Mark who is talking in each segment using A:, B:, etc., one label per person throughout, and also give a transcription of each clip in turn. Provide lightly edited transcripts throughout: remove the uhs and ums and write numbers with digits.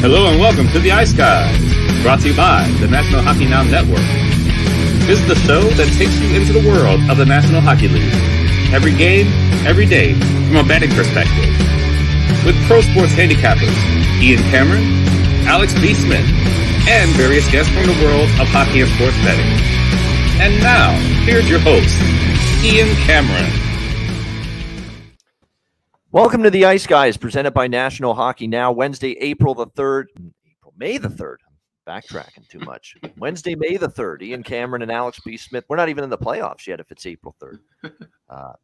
A: Hello and welcome to the Ice Guys, brought to you by the National Hockey Now Network. This is the show that takes you into the world of the National Hockey League. Every game, every day, from a betting perspective. With pro sports handicappers, Ian Cameron, Alex B. Smith, and various guests from the world of hockey and sports betting. And now, here's your host, Ian Cameron.
B: Welcome to the Ice Guys, presented by National Hockey Now, Wednesday, May the 3rd. I'm backtracking too much. Wednesday, May the 3rd. Ian Cameron and Alex B. Smith. We're not even in the playoffs yet if it's April 3rd.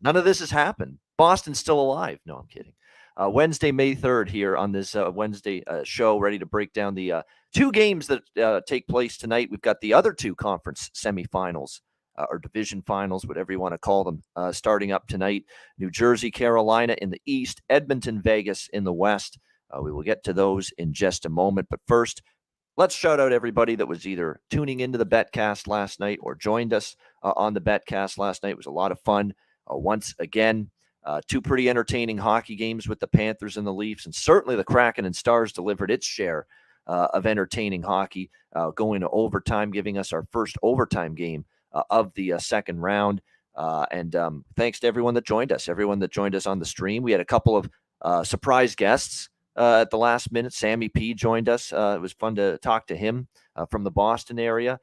B: None of this has happened. Boston's still alive. No, I'm kidding. Wednesday, May 3rd here on this Wednesday show, ready to break down the two games that take place tonight. We've got the other two conference semifinals. Or division finals, whatever you want to call them, starting up tonight. New Jersey, Carolina in the East, Edmonton, Vegas in the West. We will get to those in just a moment. But first, let's shout out everybody that was either tuning into the Betcast last night or joined us on the Betcast last night. It was a lot of fun. Once again, two pretty entertaining hockey games with the Panthers and the Leafs, and certainly the Kraken and Stars delivered its share of entertaining hockey, going to overtime, giving us our first overtime game of the second round. And thanks to everyone that joined us on the stream. We had a couple of surprise guests at the last minute. Sammy P joined us. It was fun to talk to him from the Boston area.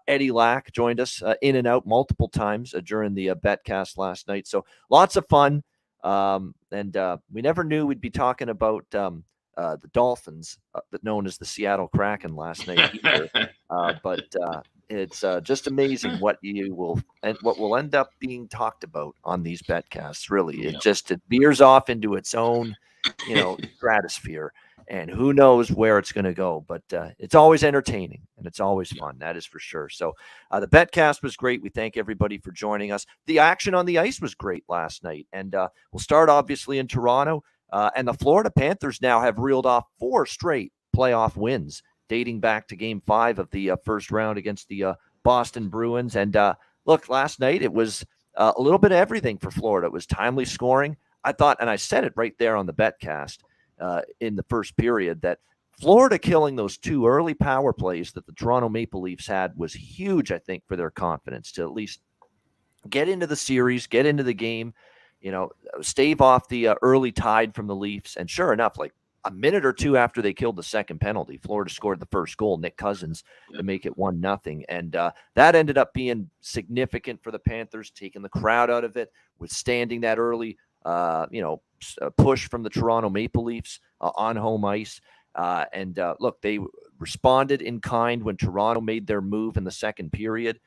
B: Eddie Lack joined us in and out multiple times during the Betcast last night. So lots of fun. And we never knew we'd be talking about the Dolphins, known as the Seattle Kraken, last night either. But it's just amazing what will end up being talked about on these Betcasts. Really, it veers off into its own, stratosphere, and who knows where it's going to go. But it's always entertaining and it's always fun. That is for sure. So the Betcast was great. We thank everybody for joining us. The action on the ice was great last night, and we'll start obviously in Toronto. And the Florida Panthers now have reeled off 4 straight playoff wins, dating back to Game 5 of the first round against the Boston Bruins. And look, last night it was a little bit of everything for Florida. It was timely scoring. I thought, and I said it right there on the Betcast in the first period, that Florida killing those 2 early power plays that the Toronto Maple Leafs had was huge, I think, for their confidence to at least get into the series, get into the game, stave off the early tide from the Leafs. And sure enough, like a minute or two after they killed the second penalty, Florida scored the first goal, Nick Cousins, to make it 1-0. And that ended up being significant for the Panthers, taking the crowd out of it, withstanding that early, push from the Toronto Maple Leafs on home ice. Look, they responded in kind when Toronto made their move in the second period.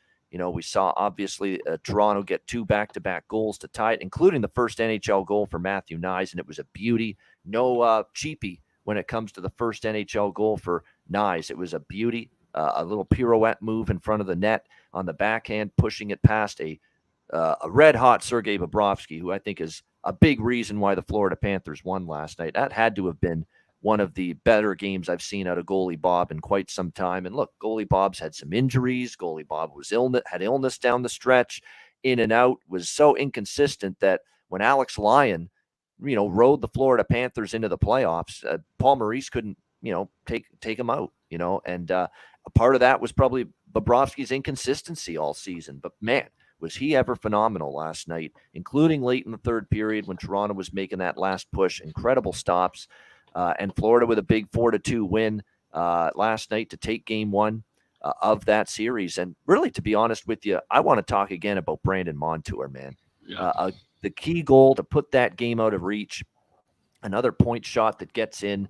B: We saw, obviously, Toronto get 2 back-to-back goals to tie it, including the first NHL goal for Matthew Knies, and it was a beauty. No cheapie when it comes to the first NHL goal for Knies. It was a beauty, a little pirouette move in front of the net on the backhand, pushing it past a red-hot Sergei Bobrovsky, who I think is a big reason why the Florida Panthers won last night. That had to have been one of the better games I've seen out of goalie Bob in quite some time. And look, goalie Bob's had some injuries. Goalie Bob had illness down the stretch, in and out, was so inconsistent that when Alex Lyon, rode the Florida Panthers into the playoffs, Paul Maurice couldn't, take him out, and a part of that was probably Bobrovsky's inconsistency all season. But man, was he ever phenomenal last night, including late in the third period when Toronto was making that last push. Incredible stops. And Florida with a big 4-2 win last night to take Game 1 of that series. And really, to be honest with you, I want to talk again about Brandon Montour, man. The key goal to put that game out of reach, another point shot that gets in.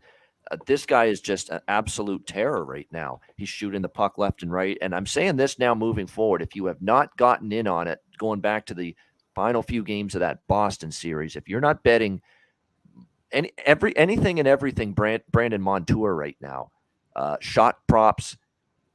B: This guy is just an absolute terror right now. He's shooting the puck left and right. And I'm saying this now moving forward. If you have not gotten in on it, going back to the final few games of that Boston series, if you're not betting anything and everything Brandon Montour right now, shot props,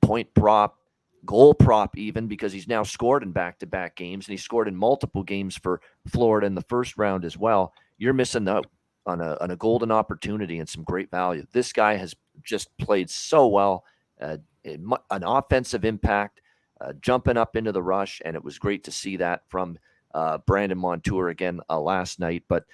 B: point prop, goal prop even, because he's now scored in back-to-back games, and he scored in multiple games for Florida in the first round as well. You're missing out on a golden opportunity and some great value. This guy has just played so well, an offensive impact, jumping up into the rush, and it was great to see that from Brandon Montour again last night. But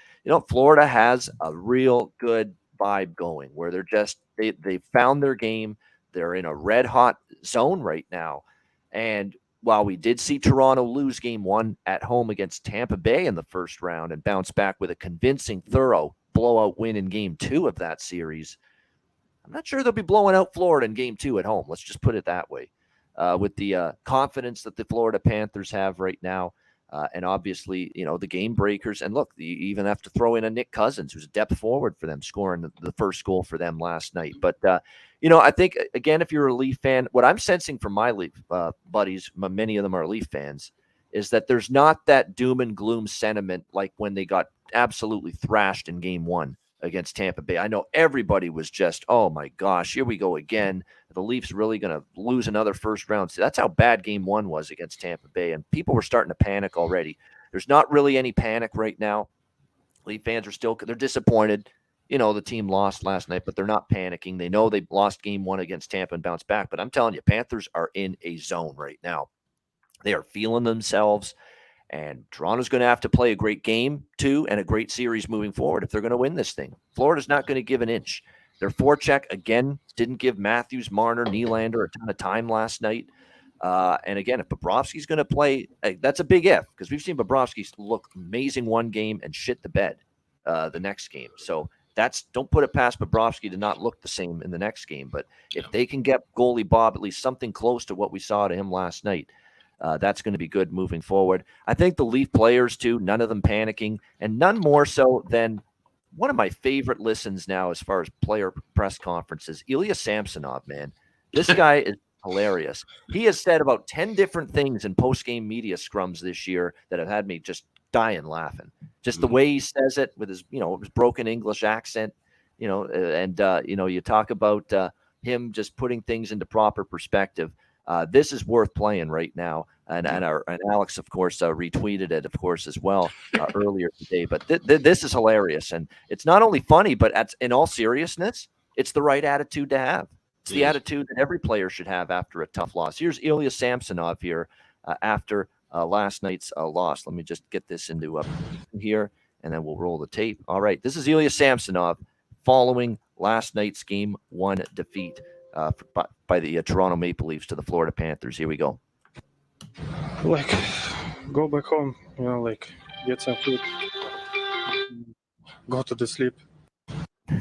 B: Florida has a real good vibe going where they're just they found their game. They're in a red hot zone right now. And while we did see Toronto lose game 1 at home against Tampa Bay in the first round and bounce back with a convincing, thorough blowout win in game 2 of that series, I'm not sure they'll be blowing out Florida in game 2 at home. Let's just put it that way. With the confidence that the Florida Panthers have right now, and obviously, the game breakers. And look, you even have to throw in a Nick Cousins, who's a depth forward for them, scoring the first goal for them last night. But, I think, again, if you're a Leaf fan, what I'm sensing from my Leaf buddies, many of them are Leaf fans, is that there's not that doom and gloom sentiment like when they got absolutely thrashed in game 1 against Tampa Bay. I know everybody was just, oh my gosh, here we go again. The Leafs really going to lose another first round. So that's how bad game 1 was against Tampa Bay. And people were starting to panic already. There's not really any panic right now. Leaf fans are they're disappointed. The team lost last night, but they're not panicking. They know they lost game 1 against Tampa and bounced back. But I'm telling you, Panthers are in a zone right now. They are feeling themselves. And Toronto's going to have to play a great game, too, and a great series moving forward if they're going to win this thing. Florida's not going to give an inch. Their forecheck, again, didn't give Matthews, Marner, Nylander a ton of time last night. And again, if Bobrovsky's going to play, that's a big if, because we've seen Bobrovsky look amazing one game and shit the bed the next game. So don't put it past Bobrovsky to not look the same in the next game. But if they can get goalie Bob at least something close to what we saw to him last night, that's going to be good moving forward. I think the Leaf players, too, none of them panicking, and none more so than one of my favorite listens now as far as player press conferences, Ilya Samsonov, man. This guy is hilarious. He has said about 10 different things in post-game media scrums this year that have had me just dying laughing. Just the way he says it with his, his broken English accent, and you talk about him just putting things into proper perspective. This is worth playing right now, and Alex, of course, retweeted it, of course, as well earlier today. But this is hilarious, and it's not only funny, but in all seriousness, it's the right attitude to have. It's the attitude that every player should have after a tough loss. Here's Ilya Samsonov here after last night's loss. Let me just get this into here, and then we'll roll the tape. All right, this is Ilya Samsonov following last night's Game 1 defeat by the Toronto Maple Leafs to the Florida Panthers. Here we go.
C: Go back home, get some food, go to the sleep.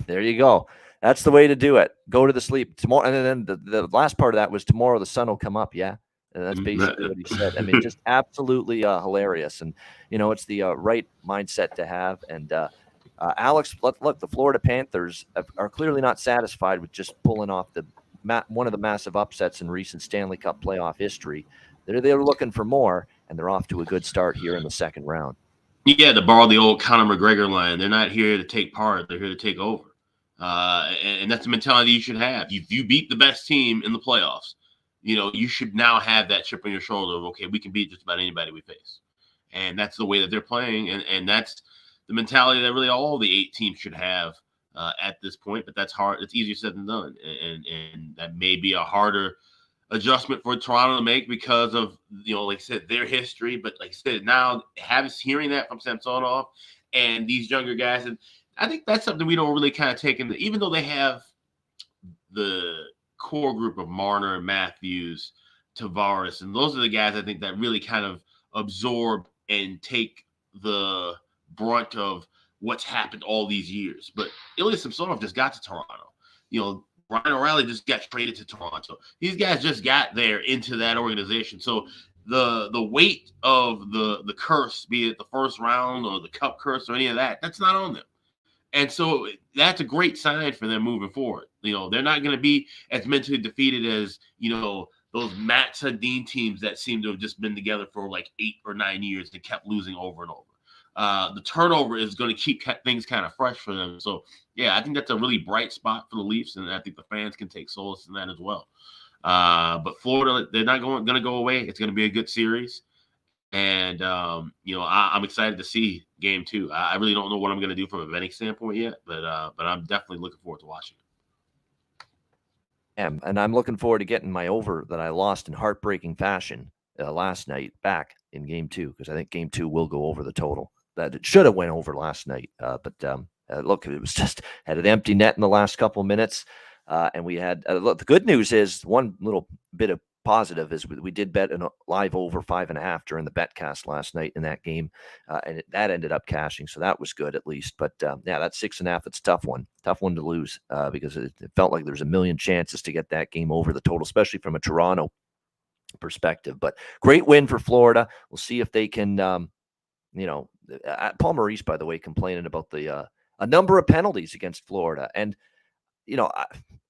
B: There you go. That's the way to do it. Go to the sleep tomorrow. And then the last part of that was tomorrow the sun will come up. Yeah. And that's basically what he said. I mean, just absolutely hilarious. And, it's the right mindset to have. And Alex, look, the Florida Panthers are clearly not satisfied with just pulling off one of the massive upsets in recent Stanley Cup playoff history. They're looking for more, and they're off to a good start here in the second round.
D: Yeah, to borrow the old Conor McGregor line, they're not here to take part; they're here to take over, and that's the mentality you should have. If you beat the best team in the playoffs, you should now have that chip on your shoulder of, okay, we can beat just about anybody we face, and that's the way that they're playing, and that's the mentality that really all the 8 teams should have at this point. But that's hard; it's easier said than done, and that may be a harder adjustment for Toronto to make because of, like I said, their history. But like I said, now hearing that from Samsonov and these younger guys, and I think that's something we don't really kind of take into, even though they have the core group of Marner and Matthews, Tavares, and those are the guys I think that really kind of absorb and take the brunt of what's happened all these years. But Ilya Samsonov just got to Toronto. Ryan O'Reilly just got traded to Toronto. These guys just got there into that organization. So the weight of the curse, be it the first round or the cup curse or any of that, that's not on them. And so that's a great sign for them moving forward. They're not going to be as mentally defeated as, those Matt Sundin teams that seem to have just been together for like 8 or 9 years and kept losing over and over. The turnover is going to keep things kind of fresh for them. So, yeah, I think that's a really bright spot for the Leafs, and I think the fans can take solace in that as well. But Florida, they're not going to go away. It's going to be a good series. And, I'm excited to see Game 2. I really don't know what I'm going to do from a betting standpoint yet, but I'm definitely looking forward to watching it.
B: And I'm looking forward to getting my over that I lost in heartbreaking fashion last night back in Game 2, because I think Game 2 will go over the total. That it should have went over last night, but Look, it was just had an empty net in the last couple of minutes. And we had look, the good news is one little bit of positive is we did bet a live over 5.5 during the betcast last night in that game, and that ended up cashing, so that was good at least. But yeah, that 6.5, it's a tough one to lose because it felt like there's a million chances to get that game over the total, especially from a Toronto perspective. But great win for Florida. We'll see if they can, Paul Maurice, by the way, complaining about the a number of penalties against Florida, and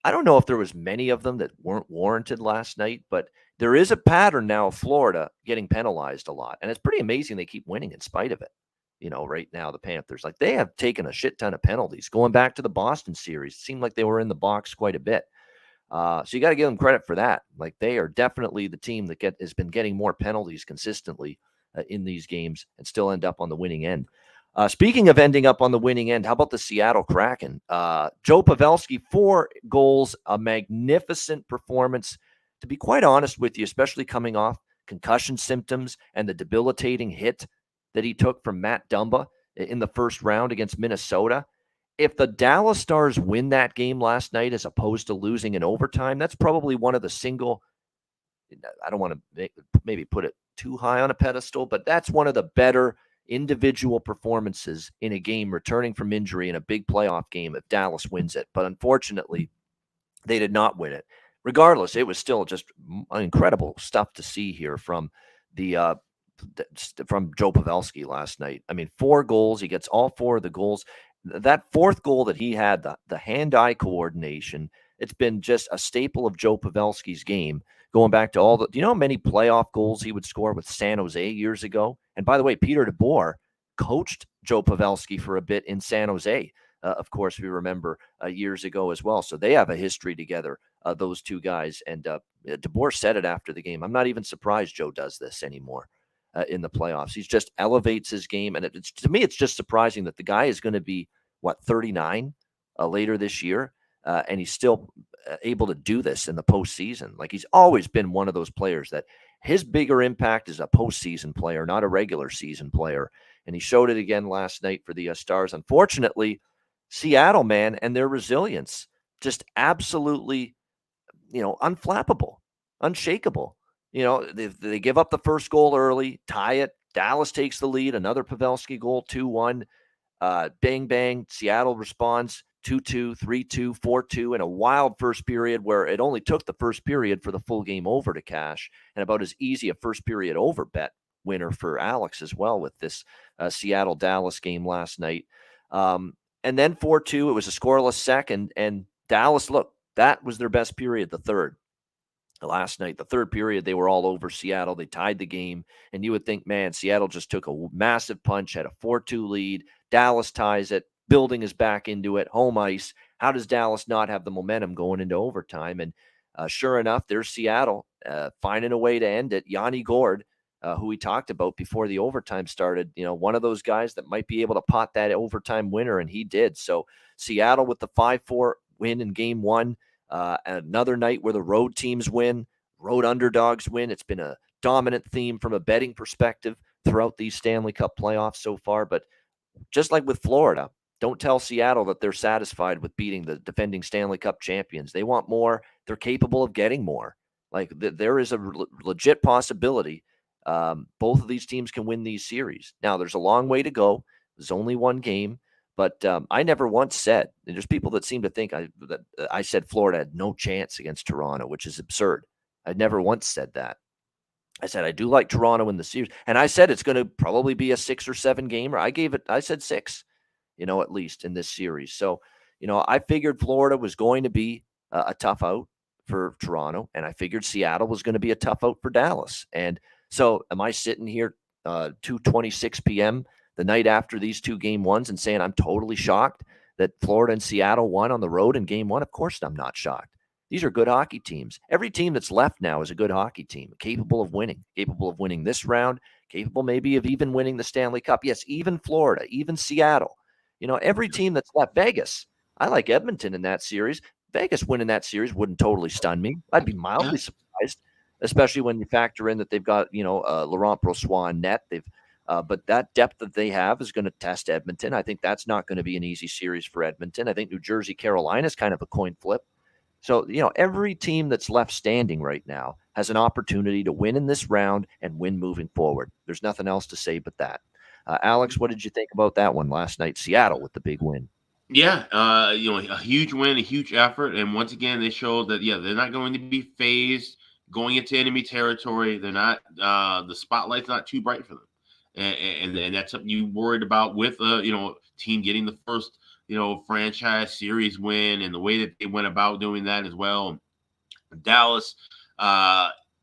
B: I don't know if there was many of them that weren't warranted last night, but there is a pattern now of Florida getting penalized a lot. And it's pretty amazing they keep winning in spite of it. Right now, the Panthers, like, they have taken a shit ton of penalties. Going back to the Boston series, it seemed like they were in the box quite a bit. So you got to give them credit for that. Like, they are definitely the team that has been getting more penalties consistently in these games and still end up on the winning end. Speaking of ending up on the winning end, how about the Seattle Kraken? Joe Pavelski, 4 goals, a magnificent performance. To be quite honest with you, especially coming off concussion symptoms and the debilitating hit that he took from Matt Dumba in the first round against Minnesota. If the Dallas Stars win that game last night as opposed to losing in overtime, that's probably one of the I don't want to maybe put it too high on a pedestal, but that's one of the better individual performances in a game returning from injury in a big playoff game if Dallas wins it. But unfortunately, they did not win it. Regardless, it was still just incredible stuff to see here from from Joe Pavelski last night. I mean, 4 goals. He gets all 4 of the goals. That 4th goal that he had, the hand-eye coordination, it's been just a staple of Joe Pavelski's game. Going back to do you know how many playoff goals he would score with San Jose years ago? And by the way, Peter DeBoer coached Joe Pavelski for a bit in San Jose. Of course, we remember years ago as well. So they have a history together, those two guys. And DeBoer said it after the game. I'm not even surprised Joe does this anymore in the playoffs. He just elevates his game. And to me, it's just surprising that the guy is going to be, 39 later this year. And he's still able to do this in the postseason. Like, he's always been one of those players that his bigger impact is a postseason player, not a regular season player. And he showed it again last night for the Stars. Unfortunately, Seattle, man, and their resilience, just absolutely, unflappable, unshakable. They give up the first goal early, tie it. Dallas takes the lead, another Pavelski goal, 2-1. Bang, bang. Seattle responds 2-2, 3-2, 4-2 in a wild first period where it only took the first period for the full game over to cash, and about as easy a first period over bet winner for Alex as well with this Seattle-Dallas game last night. And then 4-2, it was a scoreless second, and Dallas, look, that was their best period, the third. Last night, the third period, they were all over Seattle. They tied the game, and you would think, man, Seattle just took a massive punch, had a 4-2 lead. Dallas ties it. Building is back into it. Home ice. How does Dallas not have the momentum going into overtime? And sure enough, there's Seattle finding a way to end it. Yanni Gourde, who we talked about before the overtime started, one of those guys that might be able to pot that overtime winner, and he did. So Seattle with the 5-4 win in game 1. Another night where the road teams win, road underdogs win. It's been a dominant theme from a betting perspective throughout these Stanley Cup playoffs so far. But just like with Florida, don't tell Seattle that they're satisfied with beating the defending Stanley Cup champions. They want more. They're capable of getting more. Like, there is a legit possibility both of these teams can win these series. Now, there's a long way to go. There's only one game. But I never once said, and there's people that seem to think that I said Florida had no chance against Toronto, which is absurd. I never once said that. I said I do like Toronto in the series, and I said it's going to probably be a 6 or 7 gamer. I said 6, at least in this series. So, I figured Florida was going to be a tough out for Toronto, and I figured Seattle was going to be a tough out for Dallas. And so, am I sitting here 2:26 p.m. the night after these 2 game 1s and saying I'm totally shocked that Florida and Seattle won on the road in game 1? Of course I'm not shocked. These are good hockey teams. Every team that's left now is a good hockey team, capable of winning this round, capable maybe of even winning the Stanley Cup. Yes, even Florida, even Seattle. Every team that's left. Vegas, I like Edmonton in that series. Vegas winning that series wouldn't totally stun me. I'd be mildly surprised, especially when you factor in that they've got, Laurent Brossoit net. They've But that depth that they have is going to test Edmonton. I think that's not going to be an easy series for Edmonton. I think New Jersey, Carolina is kind of a coin flip. So, every team that's left standing right now has an opportunity to win in this round and win moving forward. There's nothing else to say but that. Alex, what did you think about that one last night? Seattle with the big win.
D: Yeah, a huge win, a huge effort, and once again they showed that they're not going to be phased going into enemy territory. They're not the spotlight's not too bright for them, and that's something you worried about with team getting the first franchise series win and the way that they went about doing that as well. Dallas,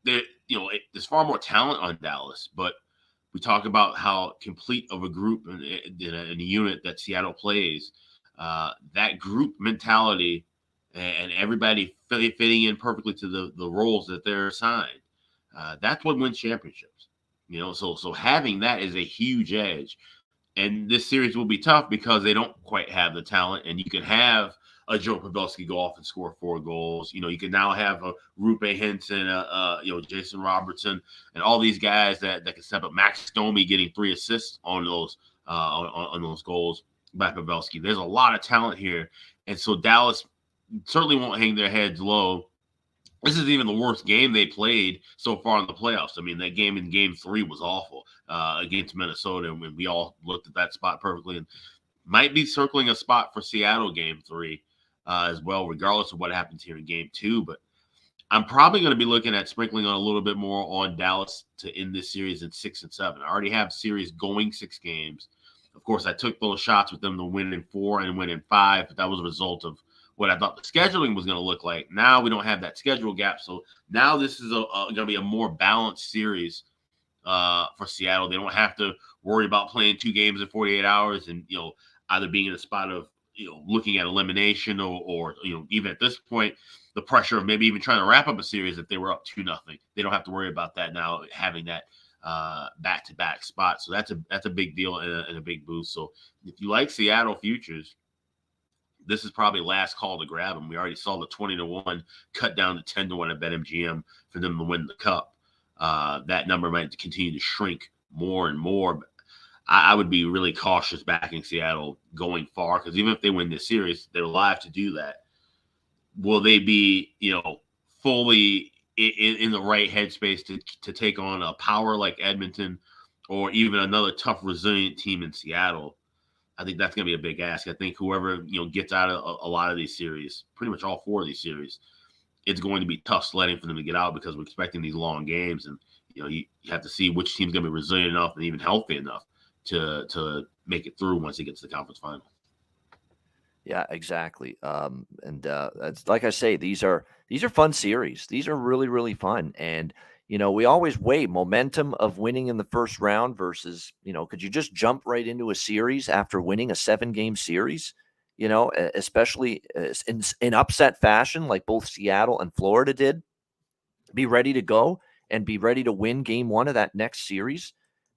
D: there's far more talent on Dallas, but we talk about how complete of a group and a unit that Seattle plays. That group mentality and everybody fitting in perfectly to the roles that they're assigned. That's what wins championships. So having that is a huge edge. And this series will be tough because they don't quite have the talent. And you can have a Joe Pavelski go off and score 4 goals. You can now have a Rupe Henson, Jason Robertson, and all these guys that can step up. Max Domi getting 3 assists on those on those goals by Pavelski. There's a lot of talent here. And so Dallas certainly won't hang their heads low. This isn't even the worst game they played so far in the playoffs. I mean, that game in Game 3 was awful against Minnesota, and we all looked at that spot perfectly. And might be circling a spot for Seattle Game 3 as well, regardless of what happens here in Game 2. But I'm probably going to be looking at sprinkling on a little bit more on Dallas to end this series in 6 and 7. I already have series going 6 games. Of course, I took those shots with them to win in 4 and win in 5, but that was a result of what I thought the scheduling was going to look like. Now we don't have that schedule gap, so now this is going to be a more balanced series for Seattle. They don't have to worry about playing 2 games in 48 hours and either being in a spot of looking at elimination or even at this point the pressure of maybe even trying to wrap up a series if they were up 2-0. They don't have to worry about that now, having that back-to-back spot. So that's a big deal and a big boost. So if you like Seattle futures, this is probably last call to grab them. We already saw the 20-1 cut down to 10-1 at BetMGM for them to win the cup. That number might continue to shrink more and more. But I would be really cautious backing Seattle going far, because even if they win this series, they're live to do that. Will they be, fully in the right headspace to take on a power like Edmonton or even another tough, resilient team in Seattle? I think that's going to be a big ask. I think whoever gets out of a lot of these series, pretty much all 4 of these series, it's going to be tough sledding for them to get out, because we're expecting these long games, and you have to see which team's going to be resilient enough and even healthy enough to make it through once it gets to the conference final.
B: Yeah, exactly. It's like I say, these are fun series. These are really, really fun. And, we always weigh momentum of winning in the first round versus, could you just jump right into a series after winning a 7-game series, especially in upset fashion, like both Seattle and Florida did, be ready to go and be ready to win Game 1 of that next series.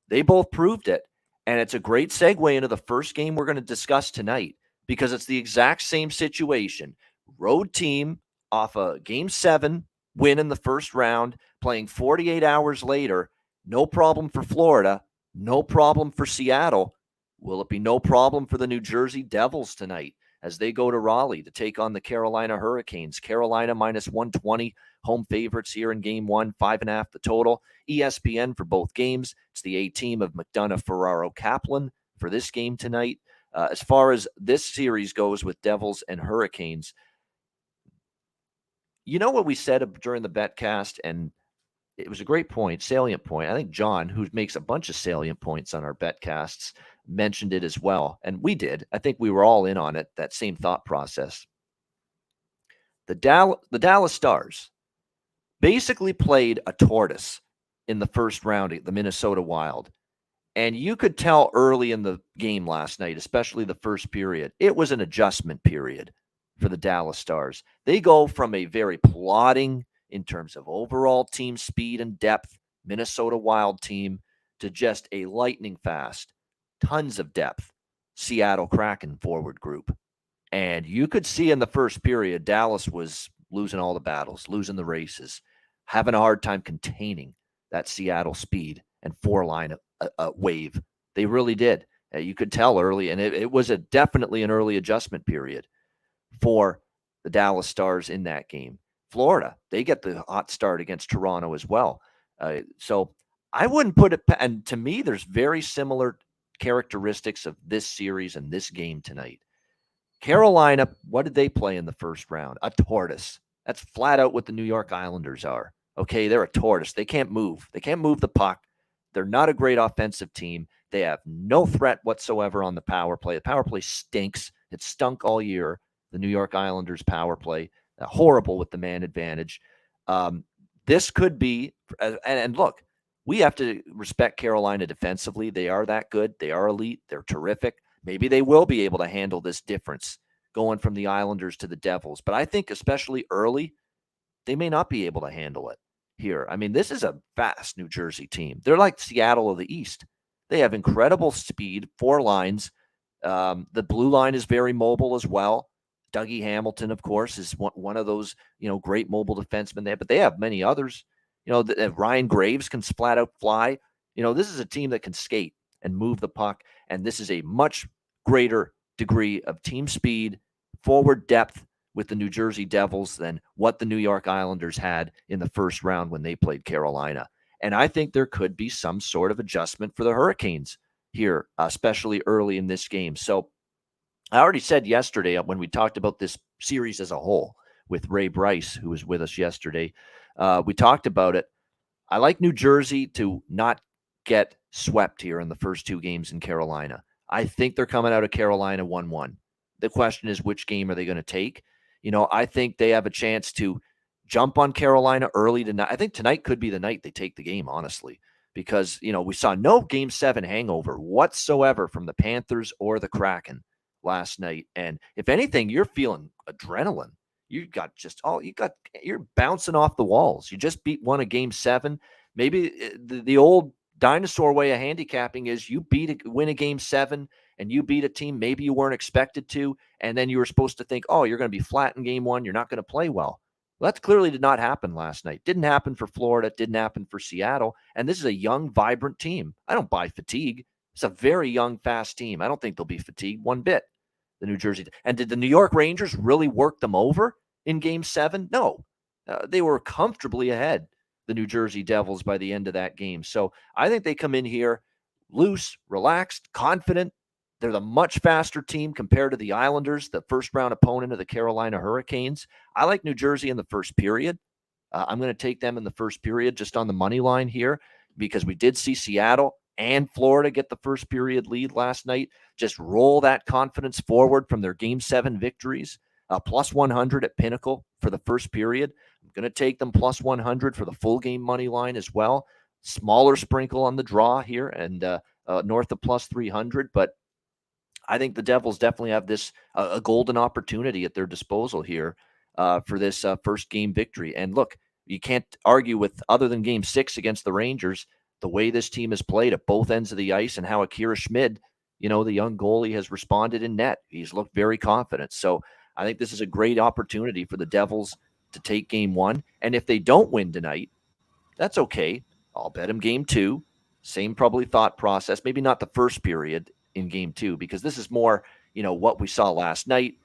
B: They both proved it. And it's a great segue into the first game we're going to discuss tonight, because it's the exact same situation. Road team off a Game 7 win in the first round, playing 48 hours later. No problem for Florida. No problem for Seattle. Will it be no problem for the New Jersey Devils tonight as they go to Raleigh to take on the Carolina Hurricanes? Carolina minus 120, home favorites here in Game 1, 5.5 the total. ESPN for both games. It's the A team of McDonough, Ferraro, Kaplan for this game tonight. As far as this series goes with Devils and Hurricanes, what we said during the betcast, and it was a great point, salient point. I think John, who makes a bunch of salient points on our betcasts, mentioned it as well. And we did. I think we were all in on it, that same thought process. The Dallas Stars basically played a tortoise in the first round at the Minnesota Wild. And you could tell early in the game last night, especially the first period, it was an adjustment period for the Dallas Stars. They go from a very plodding, in terms of overall team speed and depth, Minnesota Wild team, to just a lightning fast, tons of depth, Seattle Kraken forward group. And you could see in the first period, Dallas was losing all the battles, losing the races, having a hard time containing that Seattle speed and a wave. They really did. You could tell early, and it was definitely an early adjustment period for the Dallas Stars in that game. Florida, they get the hot start against Toronto as well. So I wouldn't put it, and to me, there's very similar characteristics of this series and this game tonight. Carolina, what did they play in the first round? A tortoise. That's flat out what the New York Islanders are. Okay, they're a tortoise. They can't move. They can't move the puck. They're not a great offensive team. They have no threat whatsoever on the power play. The power play stinks. It stunk all year. The New York Islanders power play, horrible with the man advantage. This could be, and look, we have to respect Carolina defensively. They are that good. They are elite. They're terrific. Maybe they will be able to handle this difference going from the Islanders to the Devils. But I think especially early, they may not be able to handle it here. I mean, this is a fast New Jersey team. They're like Seattle of the East. They have incredible speed, 4 lines. The blue line is very mobile as well. Dougie Hamilton, of course, is one of those, great mobile defensemen there, but they have many others. Ryan Graves can flat out fly. This is a team that can skate and move the puck, and this is a much greater degree of team speed, forward depth with the New Jersey Devils than what the New York Islanders had in the first round when they played Carolina. And I think there could be some sort of adjustment for the Hurricanes here, especially early in this game. So I already said yesterday when we talked about this series as a whole with Ray Bryce, who was with us yesterday, we talked about it. I like New Jersey to not get swept here in the first 2 games in Carolina. I think they're coming out of Carolina 1-1. The question is, which game are they going to take? I think they have a chance to jump on Carolina early tonight. I think tonight could be the night they take the game, honestly, because, we saw no Game 7 hangover whatsoever from the Panthers or the Kraken last night. And if anything, you're feeling adrenaline. You're bouncing off the walls. You just won a Game 7. Maybe the old dinosaur way of handicapping is you win a Game 7 and you beat a team maybe you weren't expected to, and then you were supposed to think, oh, you're going to be flat in Game 1. You're not going to play well. Well, that clearly did not happen last night. Didn't happen for Florida. Didn't happen for Seattle. And this is a young, vibrant team. I don't buy fatigue. It's a very young, fast team. I don't think they'll be fatigued one bit. The New Jersey. And did the New York Rangers really work them over in Game 7? No. They were comfortably ahead, the New Jersey Devils, by the end of that game. So I think they come in here loose, relaxed, confident. They're the much faster team compared to the Islanders, the first-round opponent of the Carolina Hurricanes. I like New Jersey in the first period. I'm going to take them in the first period just on the money line here because we did see Seattle and Florida get the first period lead last night. Just roll that confidence forward from their Game 7 victories. Plus 100 at Pinnacle for the first period. I'm going to take them plus 100 for the full game money line as well. Smaller sprinkle on the draw here and north of plus 300. But I think the Devils definitely have this a golden opportunity at their disposal here for this first game victory. And look, you can't argue with, other than Game 6 against the Rangers, the way this team has played at both ends of the ice and how Akira Schmid, the young goalie, has responded in net. He's looked very confident. So I think this is a great opportunity for the Devils to take Game 1. And if they don't win tonight, that's okay. I'll bet them Game 2. Same probably thought process. Maybe not the first period in Game 2, because this is more, what we saw last night,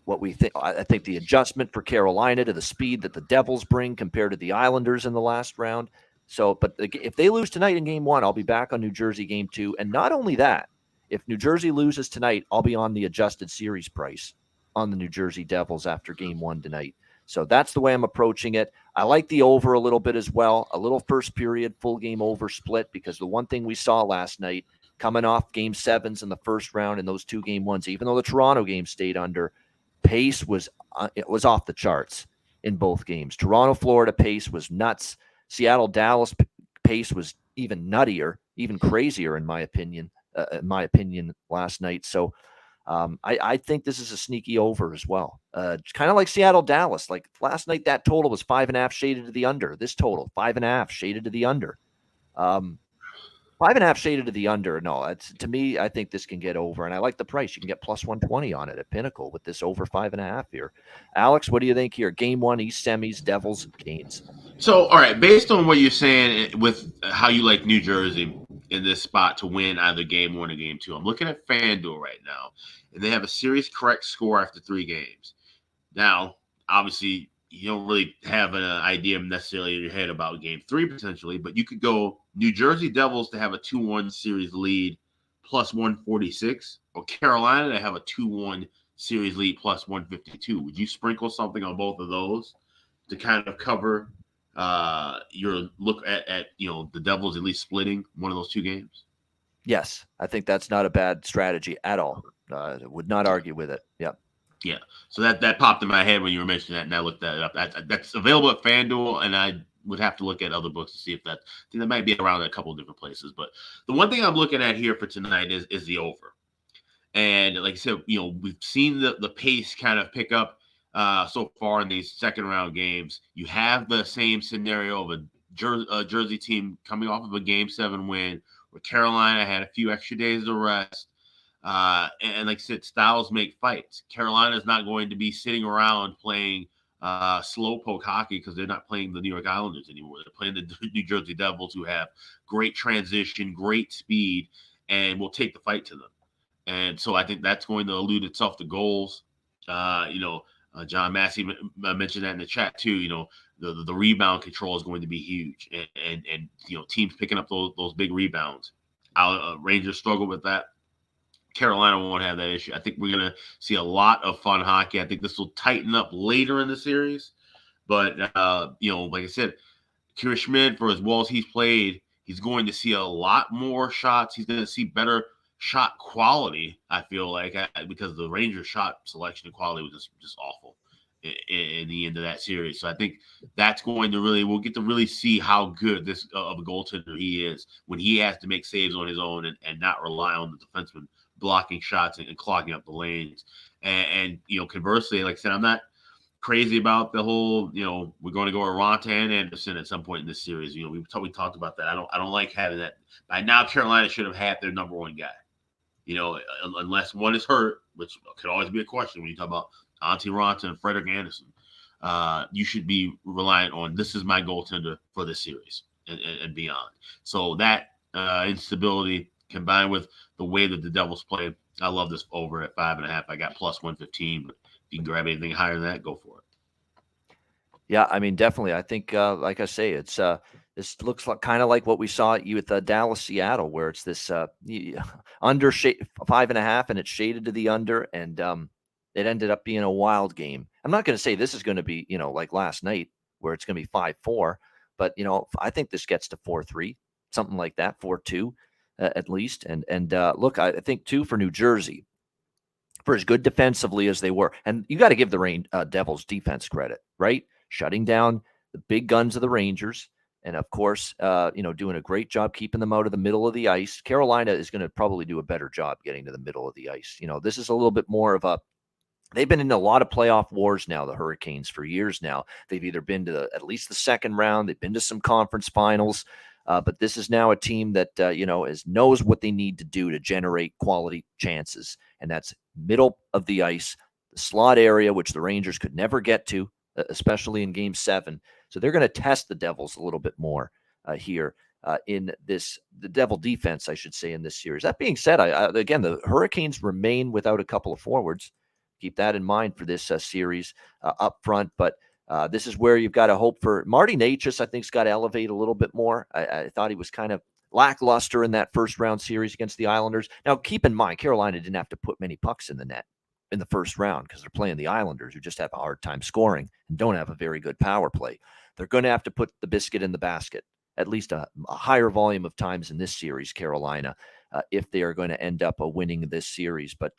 B: what we think. I think the adjustment for Carolina to the speed that the Devils bring compared to the Islanders in the last round. So, but if they lose tonight in Game 1, I'll be back on New Jersey Game 2. And not only that, if New Jersey loses tonight, I'll be on the adjusted series price on the New Jersey Devils after Game 1 tonight. So that's the way I'm approaching it. I like the over a little bit as well, a little first period, full game over split, because the one thing we saw last night, coming off Game 7s in the first round and those 2 Game 1s, even though the Toronto game stayed under, pace was off the charts in both games. Toronto, Florida pace was nuts. Seattle, Dallas pace was even nuttier, even crazier in my opinion last night. So I think this is a sneaky over as well. Kind of like Seattle, Dallas. Like last night, that total was 5.5 shaded to the under. This total 5.5 shaded to the under. 5.5 shaded to the under. No, to me, I think this can get over, and I like the price. You can get plus 120 on it at Pinnacle with this over 5.5 here. Alex, what do you think here? Game 1, East semis, Devils, Canes.
D: So, all right, based on what you're saying with how you like New Jersey, in this spot to win either game 1 or game 2. I'm looking at FanDuel right now, and they have a series correct score after 3 games. Now, obviously, you don't really have an idea necessarily in your head about game 3 potentially, but you could go New Jersey Devils to have a 2-1 series lead plus 146, or Carolina to have a 2-1 series lead plus 152. Would you sprinkle something on both of those to kind of cover your look at the Devils at least splitting one of those 2 games?
B: Yes, I think that's not a bad strategy at all. Would not argue with it. Yep.
D: Yeah, so that popped in my head when you were mentioning that, and I looked that up. That's available at FanDuel, and I would have to look at other books to see if I think that might be around a couple of different places. But the one thing I'm looking at here for tonight is the over. And like I said, we've seen the pace kind of pick up so far in these second round games. You have the same scenario of a Jersey team coming off of a Game 7 win, where Carolina had a few extra days of rest. And like I said, styles make fights. Carolina is not going to be sitting around playing slowpoke hockey because they're not playing the New York Islanders anymore. They're playing the New Jersey Devils, who have great transition, great speed, and will take the fight to them. And so I think that's going to allude itself to goals. John Massey mentioned that in the chat too. The rebound control is going to be huge, and teams picking up those big rebounds. Rangers struggle with that. Carolina won't have that issue. I think we're going to see a lot of fun hockey. I think this will tighten up later in the series. But, like I said, Kira Schmid, for as well as he's played, he's going to see a lot more shots. He's going to see better shot quality, I feel like, because the Rangers shot selection and quality was just awful in the end of that series. So I think that's going to we'll get to really see how good this of a goaltender he is when he has to make saves on his own and not rely on the defenseman blocking shots and clogging up the lanes. And conversely, like I said, I'm not crazy about the whole, we're going to go Aranta and Anderson at some point in this series. We talked about that. I don't like having that. By now, Carolina should have had their number 1 guy, unless one is hurt, which could always be a question when you talk about Antti Raanta and Frederik Andersen. You should be reliant on, this is my goaltender for this series and beyond. So that instability combined with the way that the Devils play, I love this over at 5.5. I got plus 115, but if you can grab anything higher than that, go for it.
B: Yeah, I mean, definitely. I think, like I say, it's this looks like kind of like what we saw with Dallas, Seattle, where it's this under 5.5, and it's shaded to the under, and it ended up being a wild game. I'm not going to say this is going to be, like last night where it's going to be 5-4, but I think this gets to 4-3, something like that, 4-2. At least. And look, I think too for New Jersey, for as good defensively as they were, and you got to give the Devils defense credit, right? Shutting down the big guns of the Rangers, and of course, doing a great job keeping them out of the middle of the ice. Carolina is going to probably do a better job getting to the middle of the ice. This is a little bit more of they've been in a lot of playoff wars now, the Hurricanes, for years now. They've either been to at least the second round, they've been to some conference finals. But this is now a team that, knows what they need to do to generate quality chances. And that's middle of the ice, the slot area, which the Rangers could never get to, especially in Game 7. So they're going to test the Devils a little bit more here in the Devil defense, I should say, in this series. That being said, again, the Hurricanes remain without a couple of forwards. Keep that in mind for this series up front. But this is where you've got to hope for Marty Necas. I think has got to elevate a little bit more. I thought he was kind of lackluster in that first round series against the Islanders. Now, keep in mind, Carolina didn't have to put many pucks in the net in the first round because they're playing the Islanders, who just have a hard time scoring and don't have a very good power play. They're going to have to put the biscuit in the basket at least a higher volume of times in this series, Carolina, if they are going to end up winning this series. But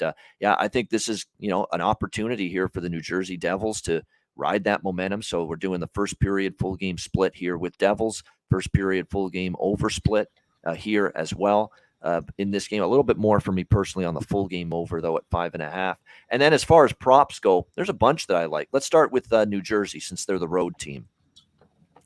B: I think this is, an opportunity here for the New Jersey Devils to ride that momentum. So we're doing the first period full game split here with Devils, first period full game over split here as well. In this game, a little bit more for me personally on the full game over, though, at 5.5. And then as far as props go, there's a bunch that I like. Let's start with New Jersey, since they're the road team.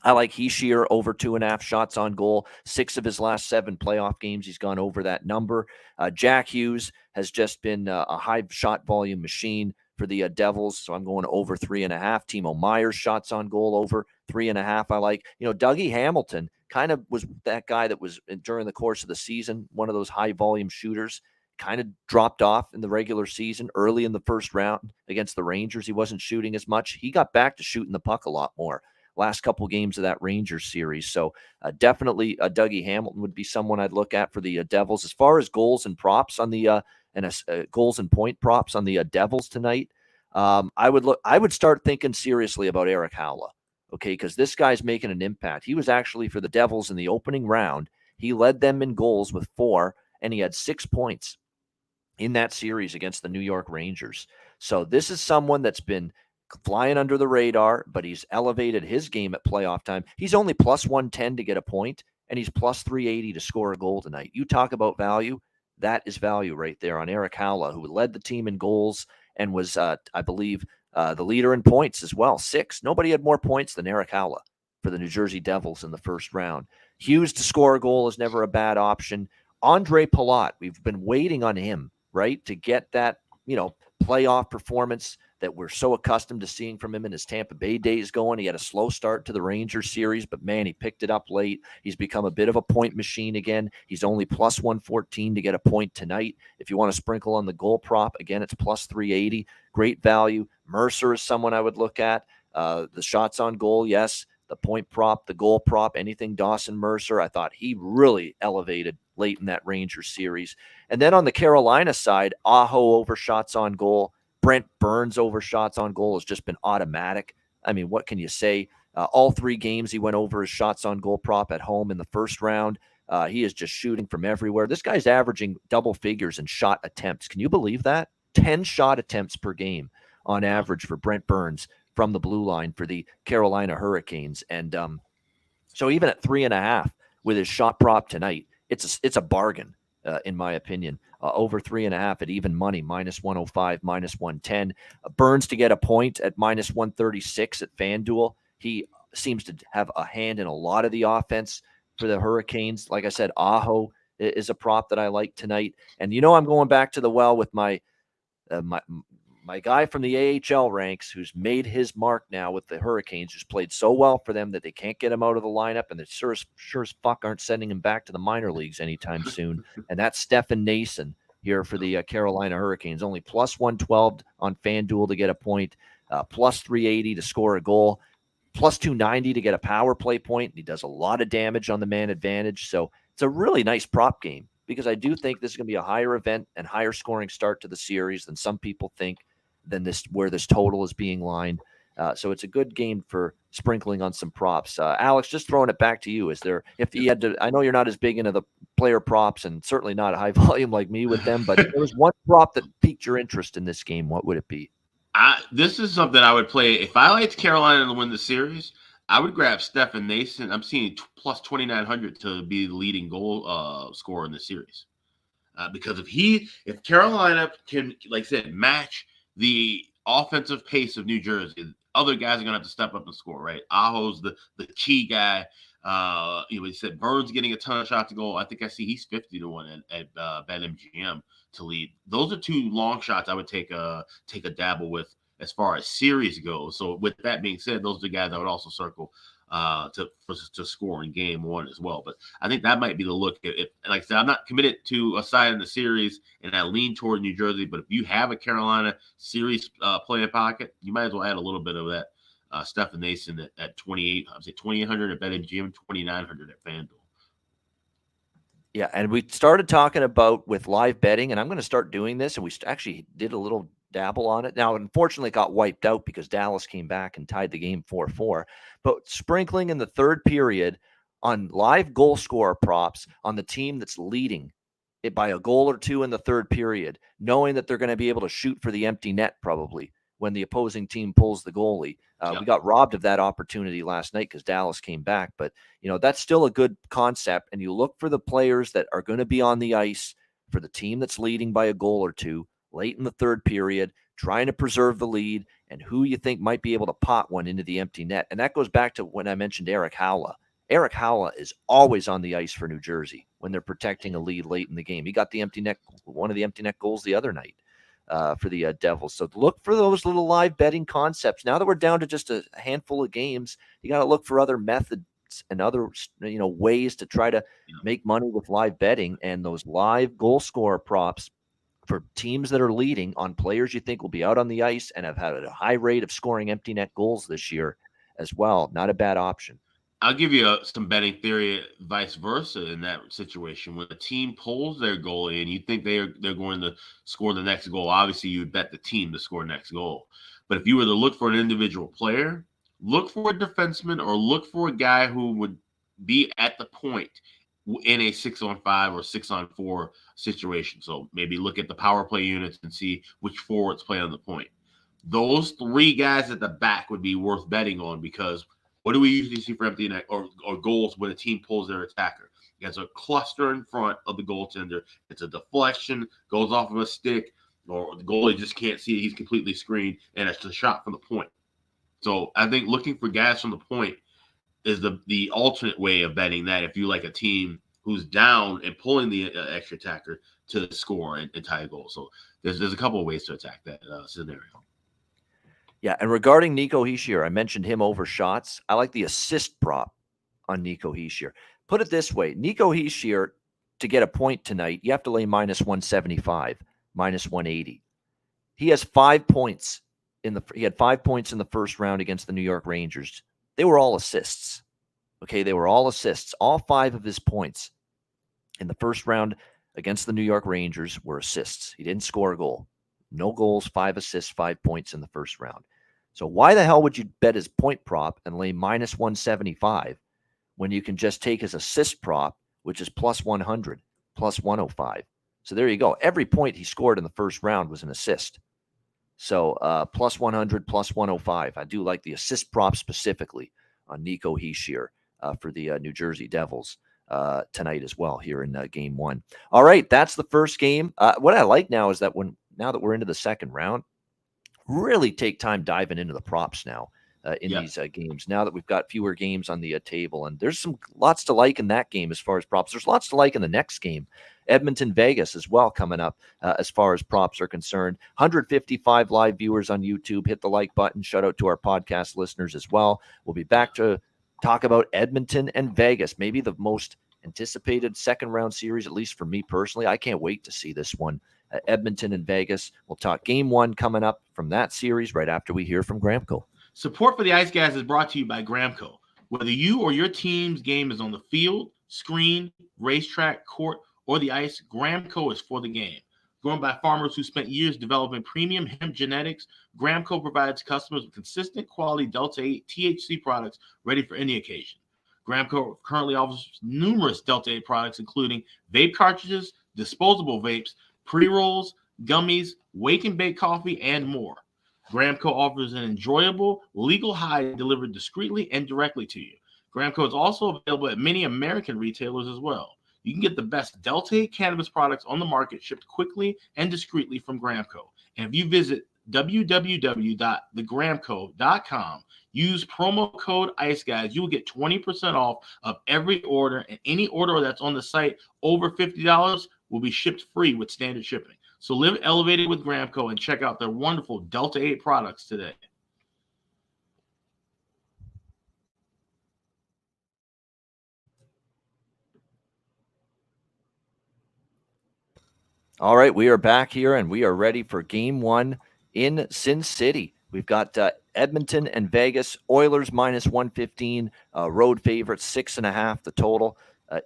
B: I like Hischier over 2.5 shots on goal. 6 of his last 7 playoff games, he's gone over that number. Jack Hughes has just been a high shot volume machine for the Devils, so I'm going over 3.5. Timo Meyer's shots on goal over 3.5. I like, Dougie Hamilton kind of was that guy that was during the course of the season, one of those high volume shooters, kind of dropped off in the regular season early in the first round against the Rangers. He wasn't shooting as much. He got back to shooting the puck a lot more last couple games of that Rangers series. So definitely Dougie Hamilton would be someone I'd look at for the Devils. As far as goals and props on the goals and point props on the Devils tonight, I would start thinking seriously about Eric Howla. Okay, because this guy's making an impact. He was actually for the Devils in the opening round. He led them in goals with 4, and he had 6 points in that series against the New York Rangers. So this is someone that's been flying under the radar, but he's elevated his game at playoff time. He's only plus 110 to get a point, and he's plus 380 to score a goal tonight. You talk about value. That is value right there on Eric Howla, who led the team in goals and was, I believe, the leader in points as well, 6. Nobody had more points than Eric Howla for the New Jersey Devils in the first round. Hughes to score a goal is never a bad option. Andre Palat, we've been waiting on him, right, to get that, playoff performance that we're so accustomed to seeing from him in his Tampa Bay days going. He had a slow start to the Rangers series, but man, he picked it up late. He's become a bit of a point machine again. He's only plus 114 to get a point tonight. If you want to sprinkle on the goal prop, again, it's plus 380. Great value. Mercer is someone I would look at. The shots on goal, yes. The point prop, the goal prop, anything Dawson Mercer. I thought he really elevated late in that Rangers series. And then on the Carolina side, Aho over shots on goal. Brent Burns over shots on goal has just been automatic. I mean, what can you say? All 3 games he went over his shots on goal prop at home in the first round. He is just shooting from everywhere. This guy's averaging double figures in shot attempts. Can you believe that? 10 shot attempts per game on average for Brent Burns from the blue line for the Carolina Hurricanes. And so even at 3.5 with his shot prop tonight, it's a bargain, in my opinion. Over 3.5 at even money, minus 105, minus 110. Burns to get a point at minus 136 at FanDuel. He seems to have a hand in a lot of the offense for the Hurricanes. Like I said, Aho is a prop that I like tonight. And I'm going back to the well with my guy from the AHL ranks who's made his mark now with the Hurricanes, who's played so well for them that they can't get him out of the lineup, and they sure as fuck aren't sending him back to the minor leagues anytime soon. And that's Stefan Nason here for the Carolina Hurricanes. Only plus 112 on FanDuel to get a point, plus 380 to score a goal, plus 290 to get a power play point. He does a lot of damage on the man advantage. So it's a really nice prop game because I do think this is going to be a higher event and higher scoring start to the series than some people think, than this where this total is being lined. So it's a good game for sprinkling on some props. Alex, just throwing it back to you. Is there, if you had to, I know you're not as big into the player props and certainly not a high volume like me with them, but if there was one prop that piqued your interest in this game, what would it be?
D: This is something I would play. If I liked Carolina to win the series, I would grab Stefan Nason. I'm seeing plus 2,900 to be the leading goal scorer in the series. Because if Carolina can, like I said, match the offensive pace of New Jersey, other guys are going to have to step up and score, right? Aho's the key guy. He said Burns getting a ton of shots to goal. I think I see he's 50-1 at BetMGM to lead. Those are 2 long shots I would take a dabble with as far as series goes. So with that being said, those are the guys I would also circle to score in game 1 as well. But I think that might be the look. If like I said, I'm not committed to a side in the series, and I lean toward New Jersey. But if you have a Carolina series play in pocket, you might as well add a little bit of that Stefan Nason at 28. I would say 2,800 at BetMGM, 2,900 at FanDuel.
B: Yeah, and we started talking about with live betting, and I'm going to start doing this, and we actually did a little dabble on it. Now, unfortunately, it got wiped out because Dallas came back and tied the game 4-4. But sprinkling in the third period on live goal scorer props on the team that's leading it by a goal or 2 in the third period, knowing that they're going to be able to shoot for the empty net probably when the opposing team pulls the goalie. We got robbed of that opportunity last night because Dallas came back. But, that's still a good concept. And you look for the players that are going to be on the ice for the team that's leading by a goal or 2 late in the third period, trying to preserve the lead, and who you think might be able to pot one into the empty net. And that goes back to when I mentioned Eric Howla. Eric Howla is always on the ice for New Jersey when they're protecting a lead late in the game. He got one of the empty net goals the other night for the Devils. So look for those little live betting concepts. Now that we're down to just a handful of games, you got to look for other methods sites and other, ways to try to make money with live betting, and those live goal scorer props for teams that are leading on players you think will be out on the ice and have had a high rate of scoring empty net goals this year as well. Not a bad option.
D: I'll give you some betting theory, vice versa, in that situation. When a team pulls their goalie and you think they're going to score the next goal, obviously you would bet the team to score next goal. But if you were to look for an individual player, look for a defenseman or look for a guy who would be at the point in a 6-on-5 or 6-on-4 situation. So maybe look at the power play units and see which forwards play on the point. Those three guys at the back would be worth betting on, because what do we usually see for empty net or goals when a team pulls their attacker? There's a cluster in front of the goaltender. It's a deflection, goes off of a stick, or the goalie just can't see it. He's completely screened, and it's a shot from the point. So I think looking for guys from the point is the alternate way of betting that, if you like a team who's down and pulling the extra attacker to score and tie a goal. So there's a couple of ways to attack that scenario.
B: Yeah, and regarding Nico Hischier, I mentioned him over shots. I like the assist prop on Nico Hischier. Put it this way, Nico Hischier, to get a point tonight, you have to lay minus 175, minus 180. He has 5 points he had 5 points in the first round against the New York Rangers. They were all assists. Okay, they were all assists. All 5 of his points in the first round against the New York Rangers were assists. He didn't score a goal. No goals, 5 assists, 5 points in the first round. So why the hell would you bet his point prop and lay minus 175 when you can just take his assist prop, which is plus 100, plus 105? So there you go. Every point he scored in the first round was an assist. So plus 100, plus 105. I do like the assist prop specifically on Nico Hischier for the New Jersey Devils tonight as well here in game 1. All right, that's the first game. What I like now is that now that we're into the second round, really take time diving into the props now in these games. Now that we've got fewer games on the table, and there's lots to like in that game as far as props. There's lots to like in the next game, Edmonton, Vegas as well coming up as far as props are concerned. 155 live viewers on YouTube. Hit the like button. Shout out to our podcast listeners as well. We'll be back to talk about Edmonton and Vegas, maybe the most anticipated second round series, at least for me personally. I can't wait to see this one. Edmonton and Vegas. We'll talk game 1 coming up from that series right after we hear from Gramco.
D: Support for the Ice Guys is brought to you by Gramco. Whether you or your team's game is on the field, screen, racetrack, court, or the ice, Gramco is for the game. Grown by farmers who spent years developing premium hemp genetics, Gramco provides customers with consistent quality Delta 8 THC products ready for any occasion. Gramco currently offers numerous Delta 8 products, including vape cartridges, disposable vapes, pre-rolls, gummies, wake and bake coffee, and more. Gramco offers an enjoyable, legal high delivered discreetly and directly to you. Gramco is also available at many American retailers as well. You can get the best Delta 8 cannabis products on the market shipped quickly and discreetly from Gramco. And if you visit www.thegramco.com, use promo code ICEGUYS, you will get 20% off of every order, and any order that's on the site over $50 will be shipped free with standard shipping. So live elevated with Gramco and check out their wonderful Delta 8 products today.
B: All right, we are back here, and we are ready for game 1 in Sin City. We've got Edmonton and Vegas. Oilers minus 115, road favorites, 6.5 the total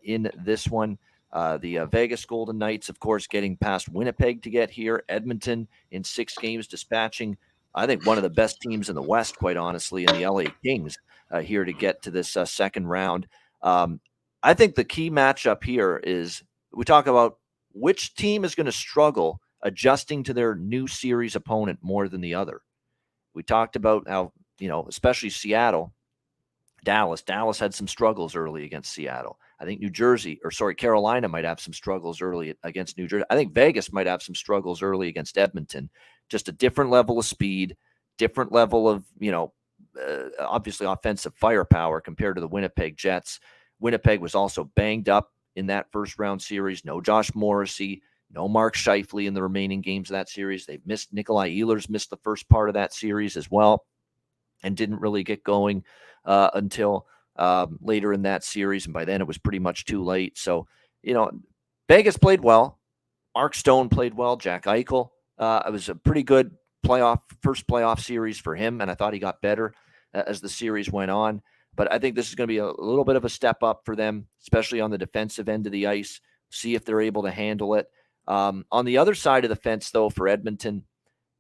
B: in this one. The Vegas Golden Knights, of course, getting past Winnipeg to get here. Edmonton in 6 games dispatching, I think, one of the best teams in the West, quite honestly, in the LA Kings here to get to this second round. I think the key matchup here is we talk about which team is going to struggle adjusting to their new series opponent more than the other. We talked about how, especially Seattle, Dallas had some struggles early against Seattle. I think Carolina might have some struggles early against New Jersey. I think Vegas might have some struggles early against Edmonton. Just a different level of speed, different level of, obviously offensive firepower compared to the Winnipeg Jets. Winnipeg was also banged up in that first round series. No Josh Morrissey, no Mark Scheifele in the remaining games of that series. They've missed Nikolai Ehlers, missed the first part of that series as well, and didn't really get going until later in that series, and by then it was pretty much too late. So, Vegas played well. Mark Stone played well. Jack Eichel. It was a pretty good first playoff series for him, and I thought he got better as the series went on. But I think this is going to be a little bit of a step up for them, especially on the defensive end of the ice. See if they're able to handle it. On the other side of the fence, though, for Edmonton,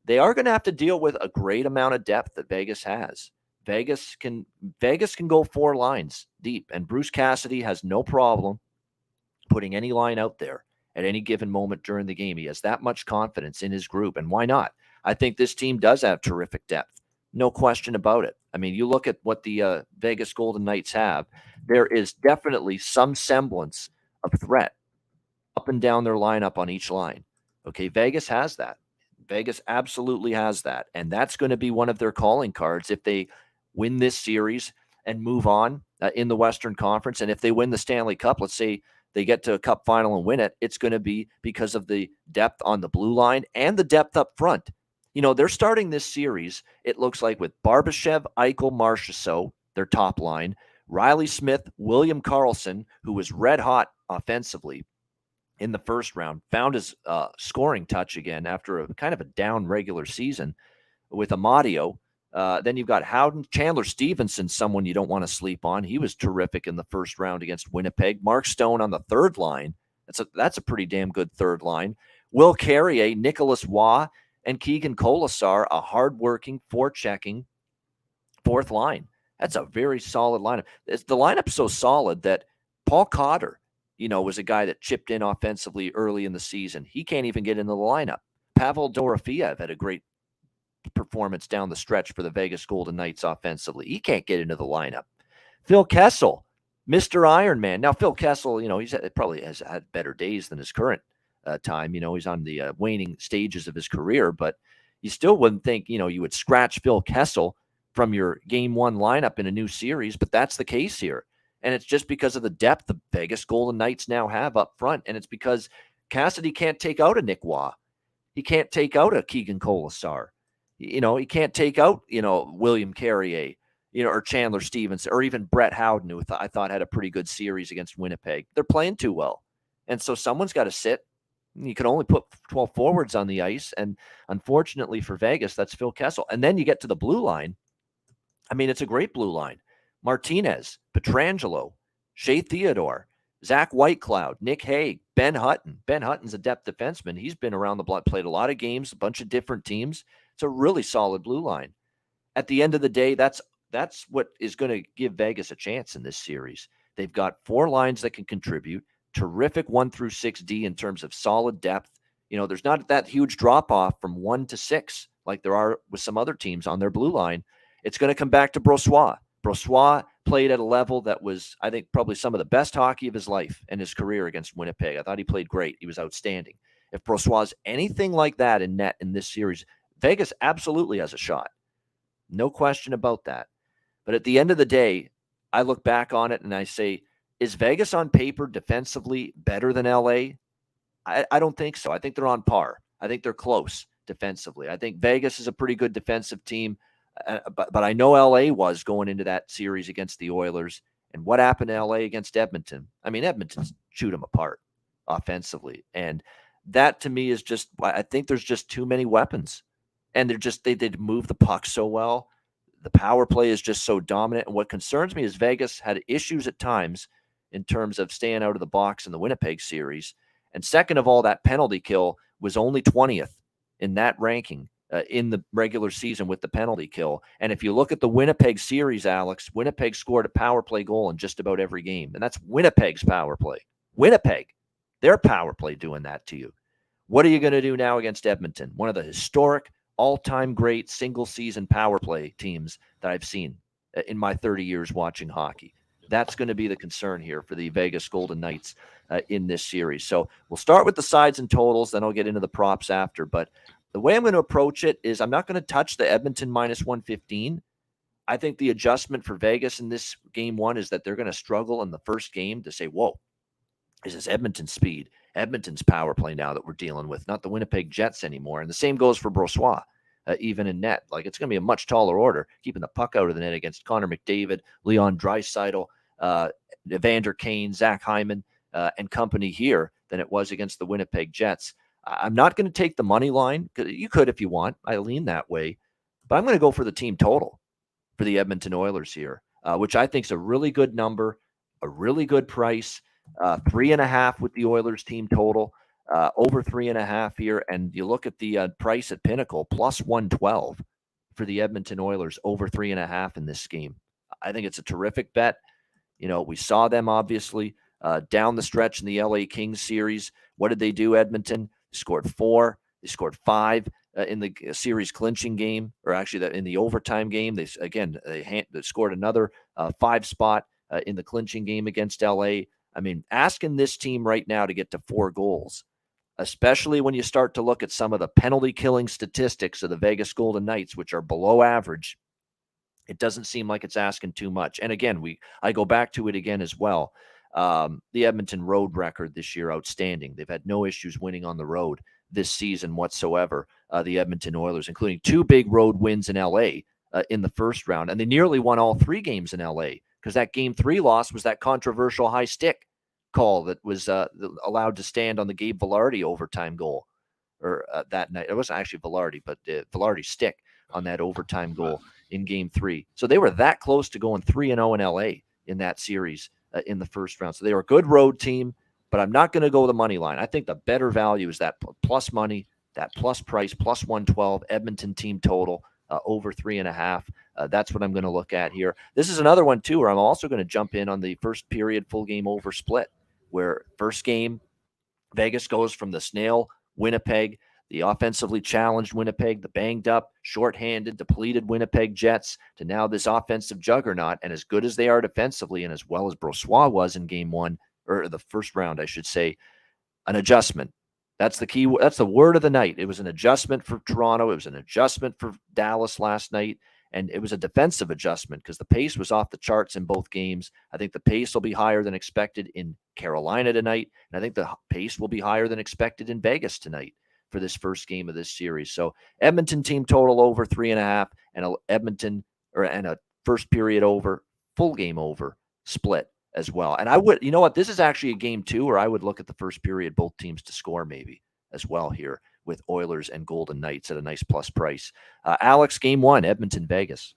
B: they are going to have to deal with a great amount of depth that Vegas has. Vegas can go 4 lines deep, and Bruce Cassidy has no problem putting any line out there at any given moment during the game. He has that much confidence in his group, and why not? I think this team does have terrific depth. No question about it. I mean, you look at what the Vegas Golden Knights have, there is definitely some semblance of threat up and down their lineup on each line. Okay, Vegas has that. Vegas absolutely has that, and that's going to be one of their calling cards if they win this series and move on in the Western Conference. And if they win the Stanley Cup, let's say they get to a cup final and win it, it's going to be because of the depth on the blue line and the depth up front. They're starting this series, it looks like, with Barbashev, Eichel, Marchessault, their top line, Riley Smith, William Karlsson, who was red hot offensively in the first round, found his scoring touch again after a kind of a down regular season with Amadio. Then you've got Howden, Chandler Stevenson, someone you don't want to sleep on. He was terrific in the first round against Winnipeg. Mark Stone on the third line. That's a pretty damn good third line. Will Carrier, Nicholas Waugh, and Keegan Colasar, a hardworking, forechecking fourth line. That's a very solid lineup. The lineup's so solid that Paul Cotter, was a guy that chipped in offensively early in the season. He can't even get into the lineup. Pavel Dorofeyev had a great performance down the stretch for the Vegas Golden Knights offensively. He can't get into the lineup. Phil Kessel, Mr. Ironman. Now, Phil Kessel, probably has had better days than his current time. He's on the waning stages of his career, but you still wouldn't think, you would scratch Phil Kessel from your game one lineup in a new series, but that's the case here. And it's just because of the depth the Vegas Golden Knights now have up front. And it's because Cassidy can't take out a Nick Waugh. He can't take out a Keegan Colasar. He can't take out, William Carrier, or Chandler Stevenson, or even Brett Howden, who I thought had a pretty good series against Winnipeg. They're playing too well. And so someone's got to sit. You can only put 12 forwards on the ice. And unfortunately for Vegas, that's Phil Kessel. And then you get to the blue line. I mean, it's a great blue line. Martinez, Pietrangelo, Shea Theodore, Zach Whitecloud, Nick Hague, Ben Hutton. Ben Hutton's a depth defenseman. He's been around the block, played a lot of games, a bunch of different teams. It's a really solid blue line. At the end of the day, that's what is going to give Vegas a chance in this series. They've got 4 lines that can contribute, terrific 1 through 6D in terms of solid depth. There's not that huge drop-off from 1 to 6 like there are with some other teams on their blue line. It's going to come back to Brossoit. Brossoit played at a level that was, I think, probably some of the best hockey of his life and his career against Winnipeg. I thought he played great. He was outstanding. If Brossoit's anything like that in net in this series, Vegas absolutely has a shot. No question about that. But at the end of the day, I look back on it and I say, is Vegas on paper defensively better than LA? I don't think so. I think they're on par. I think they're close defensively. I think Vegas is a pretty good defensive team. But I know LA was going into that series against the Oilers. And what happened to LA against Edmonton? I mean, Edmonton chewed them apart offensively. And that to me is just, I think there's just too many weapons. And they move the puck so well. The power play is just so dominant. And what concerns me is Vegas had issues at times in terms of staying out of the box in the Winnipeg series. And second of all, that penalty kill was only 20th in that ranking. In the regular season with the penalty kill. And if you look at the Winnipeg series, Alex, Winnipeg scored a power play goal in just about every game. And that's Winnipeg's power play. Winnipeg, their power play doing that to you. What are you going to do now against Edmonton? One of the historic, all-time great single-season power play teams that I've seen in my 30 years watching hockey. That's going to be the concern here for the Vegas Golden Knights in this series. So we'll start with the sides and totals, then I'll get into the props after. But the way I'm going to approach it is I'm not going to touch the Edmonton minus 115. I think the adjustment for Vegas in this game one is that they're going to struggle in the first game to say, whoa, is this Edmonton speed, Edmonton's power play now that we're dealing with, not the Winnipeg Jets anymore. And the same goes for Brossoit. even in net. Like, it's going to be a much taller order, keeping the puck out of the net against Connor McDavid, Leon Draisaitl, Evander Kane, Zach Hyman, and company here than it was against the Winnipeg Jets. I'm not going to take the money line. You could if you want. I lean that way. But I'm going to go for the team total for the Edmonton Oilers here, which I think is a really good number, a really good price. 3.5 with the Oilers team total, over 3.5 here. And you look at the price at Pinnacle, plus 112 for the Edmonton Oilers, over 3.5 in this game. I think it's a terrific bet. You know, we saw them obviously down the stretch in the LA Kings series. What did they do, Edmonton? They scored 4. They scored 5 in the series clinching game, or actually in the overtime game. They scored another 5 spot in the clinching game against LA. I mean, asking this team right now to get to 4 goals, especially when you start to look at some of the penalty killing statistics of the Vegas Golden Knights, which are below average, it doesn't seem like it's asking too much. And again, I go back to it again as well. The Edmonton road record this year, outstanding. They've had no issues winning on the road this season whatsoever, the Edmonton Oilers, including 2 big road wins in LA in the first round. And they nearly won all 3 games in LA, because that game 3 loss was that controversial high stick call that was allowed to stand on the Gabe Vilardi overtime goal, or that night. It wasn't actually Vilardi, but Vilardi's stick on that overtime goal in game 3. So they were that close to going 3-0 in LA in that series in the first round. So they were a good road team, but I'm not going to go the money line. I think the better value is that plus money, that plus price, plus 112, Edmonton team total, over 3.5. That's what I'm going to look at here. This is another one, too, where I'm also going to jump in on the first period full game over split, where first game, Vegas goes from the snail Winnipeg, the offensively challenged Winnipeg, the banged up, shorthanded, depleted Winnipeg Jets, to now this offensive juggernaut. And as good as they are defensively, and as well as Brossoit was in game 1, or the first round, I should say, an adjustment. That's the key. That's the word of the night. It was an adjustment for Toronto. It was an adjustment for Dallas last night. And it was a defensive adjustment because the pace was off the charts in both games. I think the pace will be higher than expected in Carolina tonight. And I think the pace will be higher than expected in Vegas tonight for this first game of this series. So Edmonton team total over 3.5, and a first period over, full game over split as well. And I would, you know what, this is actually a game 2 where I would look at the first period, both teams to score maybe as well here, with Oilers and Golden Knights at a nice plus price. Alex, game 1, Edmonton, Vegas.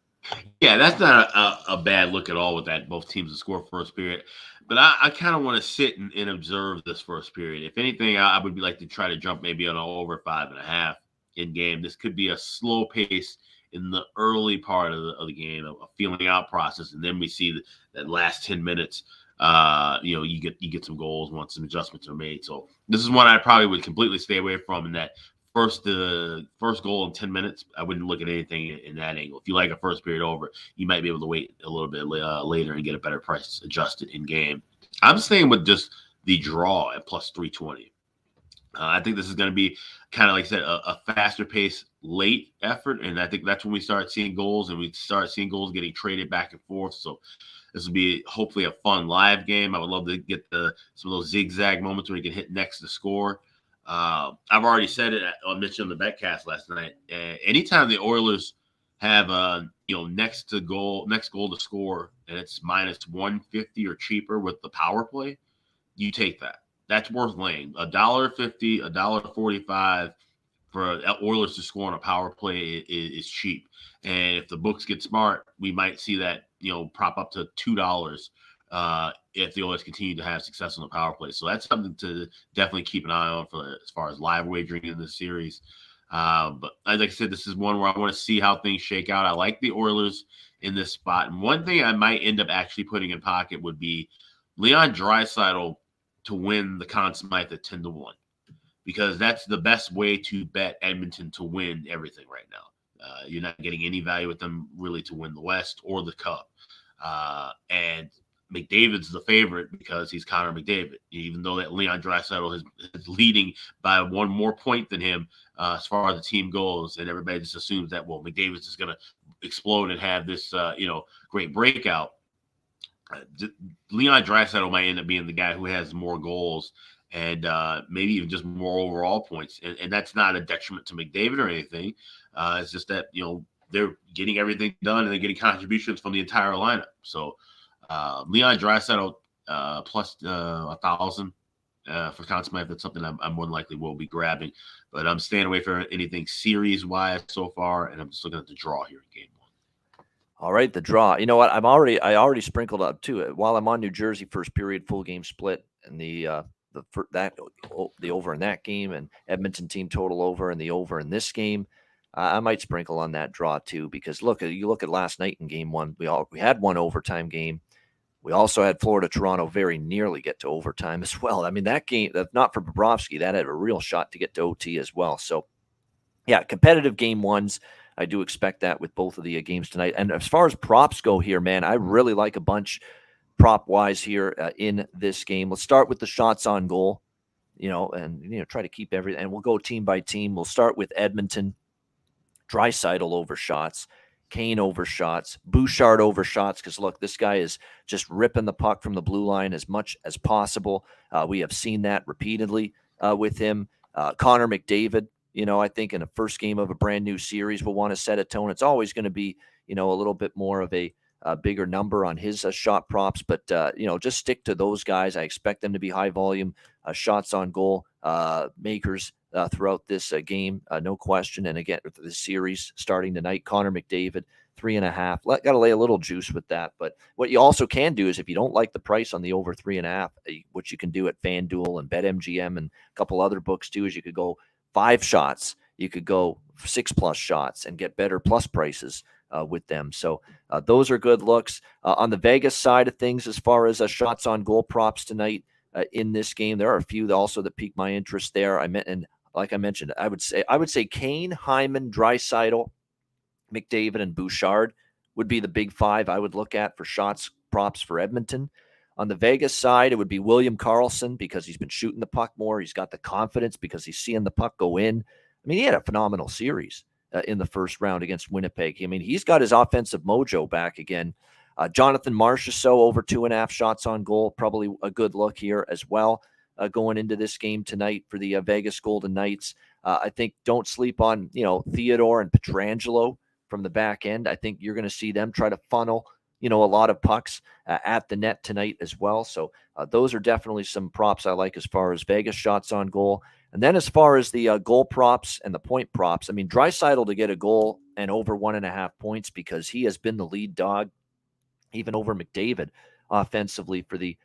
D: Yeah, that's not a bad look at all with that. Both teams to score first period. But I kind of want to sit and observe this first period. If anything, I would like to try to jump maybe on an over 5.5 in game. This could be a slow pace in the early part of the game, a feeling out process. And then we see that last 10 minutes, you get some goals once some adjustments are made. So this is one I probably would completely stay away from in that first goal in 10 minutes. I wouldn't look at anything in that angle. If you like a first period over, you might be able to wait a little bit later and get a better price adjusted in game. I'm staying with just the draw at plus 320. I think this is going to be kind of, like I said, a faster pace late effort. And I think that's when we start seeing goals, and we start seeing goals getting traded back and forth. So this will be hopefully a fun live game. I would love to get some of those zigzag moments where you can hit next to score. I've already said it. I mentioned on the Betcast last night. Anytime the Oilers have next goal to score, and it's minus 150 or cheaper with the power play, you take that. That's worth laying. $1.50, $1.45 for Oilers to score on a power play is cheap. And if the books get smart, we might see that prop up to $2 if the Oilers continue to have success on the power play. So that's something to definitely keep an eye on as far as live wagering in this series. But like I said, this is one where I want to see how things shake out. I like the Oilers in this spot. And one thing I might end up actually putting in pocket would be Leon Draisaitl to win the Conn Smythe at 10-1, because that's the best way to bet Edmonton to win everything right now. You're not getting any value with them really to win the West or the Cup. And McDavid's the favorite because he's Connor McDavid, even though that Leon Draisaitl is leading by one more point than him as far as the team goes. And everybody just assumes that, well, McDavid's is going to explode and have this, great breakout. Leon Draisaitl might end up being the guy who has more goals and maybe even just more overall points. And that's not a detriment to McDavid or anything. It's just that, they're getting everything done and they're getting contributions from the entire lineup. So Leon Draisaitl plus 1,000 for Conn Smythe. That's something I'm more than likely will be grabbing. But I'm staying away from anything series-wise so far, and I'm just looking at the draw here in game one.
B: All right, the draw. You know what? I already sprinkled up too. While I'm on New Jersey, first period, full game split, and the over in that game, and Edmonton team total over, and the over in this game. I might sprinkle on that draw too, because you look at last night in game one. We had one overtime game. We also had Florida-Toronto very nearly get to overtime as well. I mean, that game, not for Bobrovsky, that had a real shot to get to OT as well. So, yeah, competitive game ones. I do expect that with both of the games tonight. And as far as props go here, man, I really like a bunch prop-wise here in this game. Let's start with the shots on goal, and try to keep everything. And we'll go team by team. We'll start with Edmonton. Draisaitl over shots, Kane over shots, Bouchard over shots, because, look, this guy is just ripping the puck from the blue line as much as possible. We have seen that repeatedly with him. Connor McDavid, I think in the first game of a brand new series will want to set a tone. It's always going to be, a little bit more of a bigger number on his shot props, but, just stick to those guys. I expect them to be high volume shots on goal makers throughout this game, no question. And again, the series starting tonight, Connor McDavid, 3.5. Got to lay a little juice with that. But what you also can do is, if you don't like the price on the over 3.5, which you can do at FanDuel and BetMGM and a couple other books too, is you could go 5 shots, you could go 6+ shots and get better plus prices with them. So those are good looks. On the Vegas side of things, as far as shots on goal props tonight in this game, there are a few also that pique my interest there. And like I mentioned, I would say Kane, Hyman, Draisaitl, McDavid, and Bouchard would be the big 5 I would look at for shots props for Edmonton. On the Vegas side, it would be William Karlsson, because he's been shooting the puck more. He's got the confidence because he's seeing the puck go in. I mean, he had a phenomenal series in the first round against Winnipeg. I mean, he's got his offensive mojo back again. Jonathan Marchessault over 2.5 shots on goal, probably a good look here as well. Going into this game tonight for the Vegas Golden Knights. I think don't sleep on, Theodore and Pietrangelo from the back end. I think you're going to see them try to funnel, a lot of pucks at the net tonight as well. So those are definitely some props I like as far as Vegas shots on goal. And then as far as the goal props and the point props, I mean, Draisaitl to get a goal and over 1.5 points, because he has been the lead dog, even over McDavid offensively for the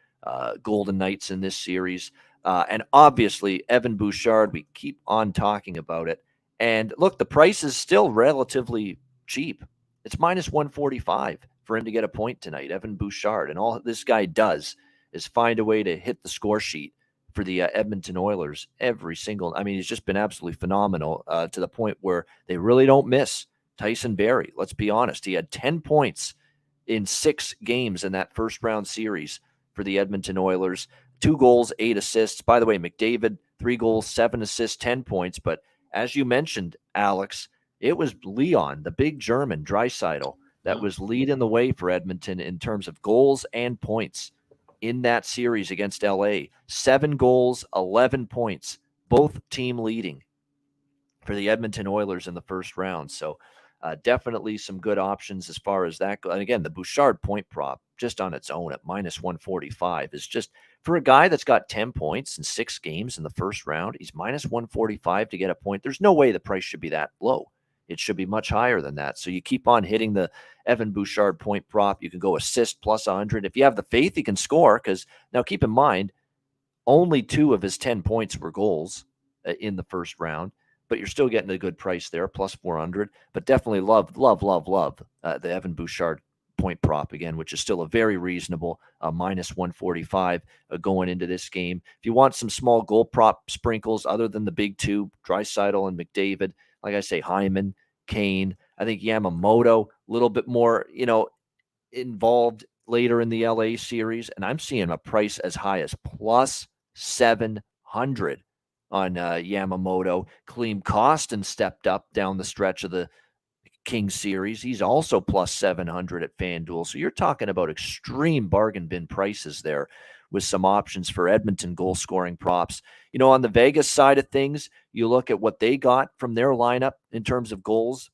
B: Golden Knights in this series. And obviously, Evan Bouchard, we keep on talking about it. And look, the price is still relatively cheap. It's minus 145 for him to get a point tonight, Evan Bouchard. And all this guy does is find a way to hit the score sheet for the Edmonton Oilers every single. I mean, he's just been absolutely phenomenal to the point where they really don't miss Tyson Barrie. Let's be honest. He had 10 points in 6 games in that first round series for the Edmonton Oilers. 2 goals, 8 assists. By the way, McDavid, 3 goals, 7 assists, 10 points. But as you mentioned, Alex, it was Leon, the big German, Draisaitl, that was leading the way for Edmonton in terms of goals and points in that series against LA. 7 goals, 11 points, both team leading for the Edmonton Oilers in the first round. So definitely some good options as far as that goes. And again, the Bouchard point prop just on its own at minus 145 is just, for a guy that's got 10 points in 6 games in the first round, he's minus 145 to get a point. There's no way the price should be that low. It should be much higher than that. So you keep on hitting the Evan Bouchard point prop. You can go assist plus 100. If you have the faith, he can score, because now keep in mind, only 2 of his 10 points were goals in the first round, but you're still getting a good price there, plus 400. But definitely love the Evan Bouchard point prop again, which is still a very reasonable minus 145 going into this game. If you want some small goal prop sprinkles other than the big 2, Draisaitl and McDavid, like I say, Hyman, Kane, I think Yamamoto, a little bit more, involved later in the LA series. And I'm seeing a price as high as plus 700 on Yamamoto. Klim Kostin stepped up down the stretch of the King series. He's also plus 700 at FanDuel. So you're talking about extreme bargain bin prices there with some options for Edmonton goal scoring props. On the Vegas side of things, you look at what they got from their lineup in terms of goals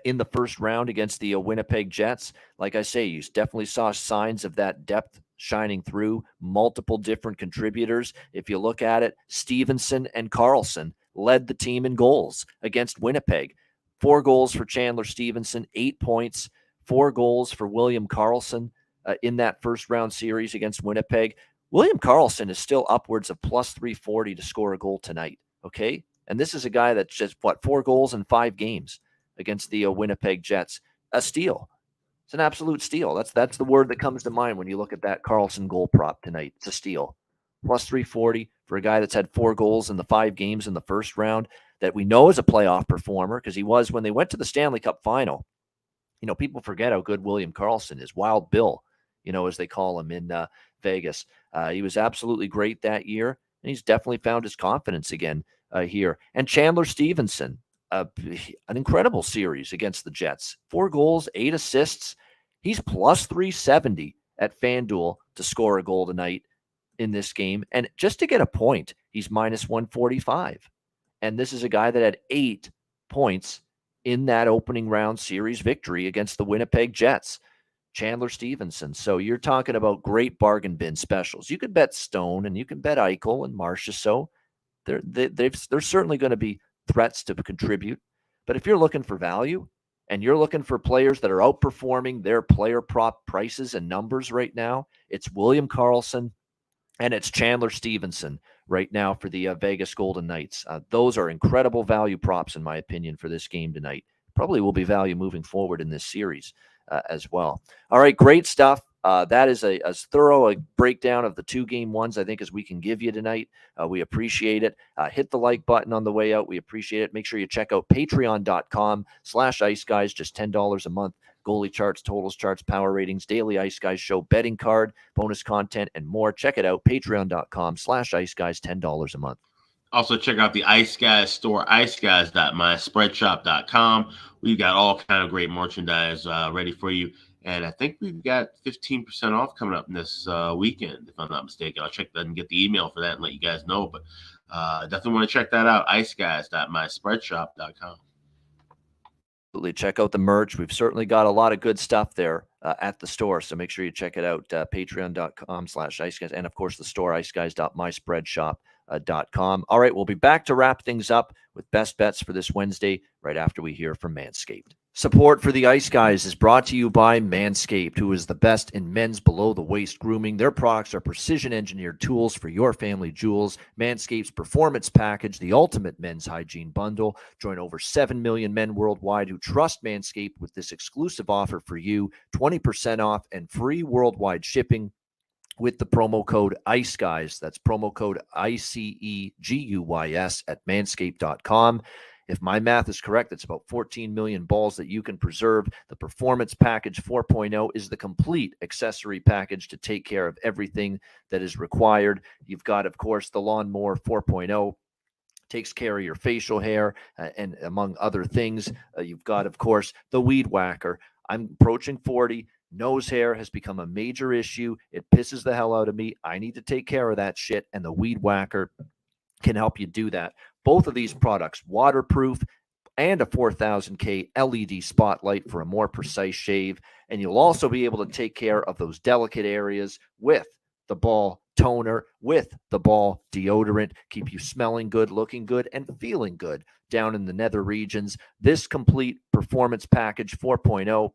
B: in the first round against the Winnipeg Jets. Like I say, you definitely saw signs of that depth shining through, multiple different contributors. If you look at it, Stevenson and Carlson led the team in goals against Winnipeg. 4 goals for Chandler Stevenson, 8 points, 4 goals for William Carlson in that first round series against Winnipeg. William Carlson is still upwards of plus 340 to score a goal tonight, okay? And this is a guy that's just, 4 goals in 5 games against the Winnipeg Jets. A steal. It's an absolute steal. That's the word that comes to mind when you look at that Carlson goal prop tonight. It's a steal. Plus 340 for a guy that's had 4 goals in the 5 games in the first round that we know is a playoff performer because he was when they went to the Stanley Cup final. People forget how good William Carlson is. Wild Bill, as they call him in Vegas. He was absolutely great that year, and he's definitely found his confidence again here. And Chandler Stevenson, an incredible series against the Jets. 4 goals, 8 assists. He's plus 370 at FanDuel to score a goal tonight in this game. And just to get a point, he's minus 145. And this is a guy that had 8 points in that opening round series victory against the Winnipeg Jets. Chandler Stevenson. So you're talking about great bargain bin specials. You could bet Stone and you can bet Eichel and Marcia. So they're certainly going to be threats to contribute. But if you're looking for value and you're looking for players that are outperforming their player prop prices and numbers right now, it's William Carlson and it's Chandler Stevenson right now for the Vegas Golden Knights. Those are incredible value props, in my opinion, for this game tonight. Probably will be value moving forward in this series as well. All right, great stuff. That is as thorough a breakdown of the 2 game ones, I think, as we can give you tonight. We appreciate it. Hit the like button on the way out. We appreciate it. Make sure you check out patreon.com/Ice Guys, just $10 a month. Goalie charts, totals charts, power ratings, daily Ice Guys show, betting card, bonus content, and more. Check it out, patreon.com/Ice Guys, $10 a month.
D: Also, check out the Ice Guys store, iceguys.myspreadshop.com. We've got all kind of great merchandise ready for you. And I think we've got 15% off coming up this weekend, if I'm not mistaken. I'll check that and get the email for that and let you guys know. But definitely want to check that out, iceguys.myspreadshop.com.
B: Absolutely. Check out the merch. We've certainly got a lot of good stuff there at the store. So make sure you check it out, patreon.com/Ice Guys. And, of course, the store, iceguys.myspreadshop.com. All right, we'll be back to wrap things up with best bets for this Wednesday right after we hear from Manscaped. Support for the Ice Guys is brought to you by Manscaped, who is the best in men's below-the-waist grooming. Their products are precision-engineered tools for your family jewels. Manscaped's Performance Package, the ultimate men's hygiene bundle. Join over 7 million men worldwide who trust Manscaped with this exclusive offer for you, 20% off and free worldwide shipping with the promo code ICEGUYS. That's promo code ICEGUYS at manscaped.com. If my math is correct, it's about 14 million balls that you can preserve. The Performance Package 4.0 is the complete accessory package to take care of everything that is required. You've got, of course, the Lawnmower 4.0. Takes care of your facial hair and among other things. You've got, of course, the Weed Whacker. I'm approaching 40. Nose hair has become a major issue. It pisses the hell out of me. I need to take care of that shit, and the Weed Whacker can help you do that. Both of these products, waterproof and a 4000K LED spotlight for a more precise shave. And you'll also be able to take care of those delicate areas with the ball toner, with the ball deodorant, keep you smelling good, looking good, and feeling good down in the nether regions. This complete Performance Package 4.0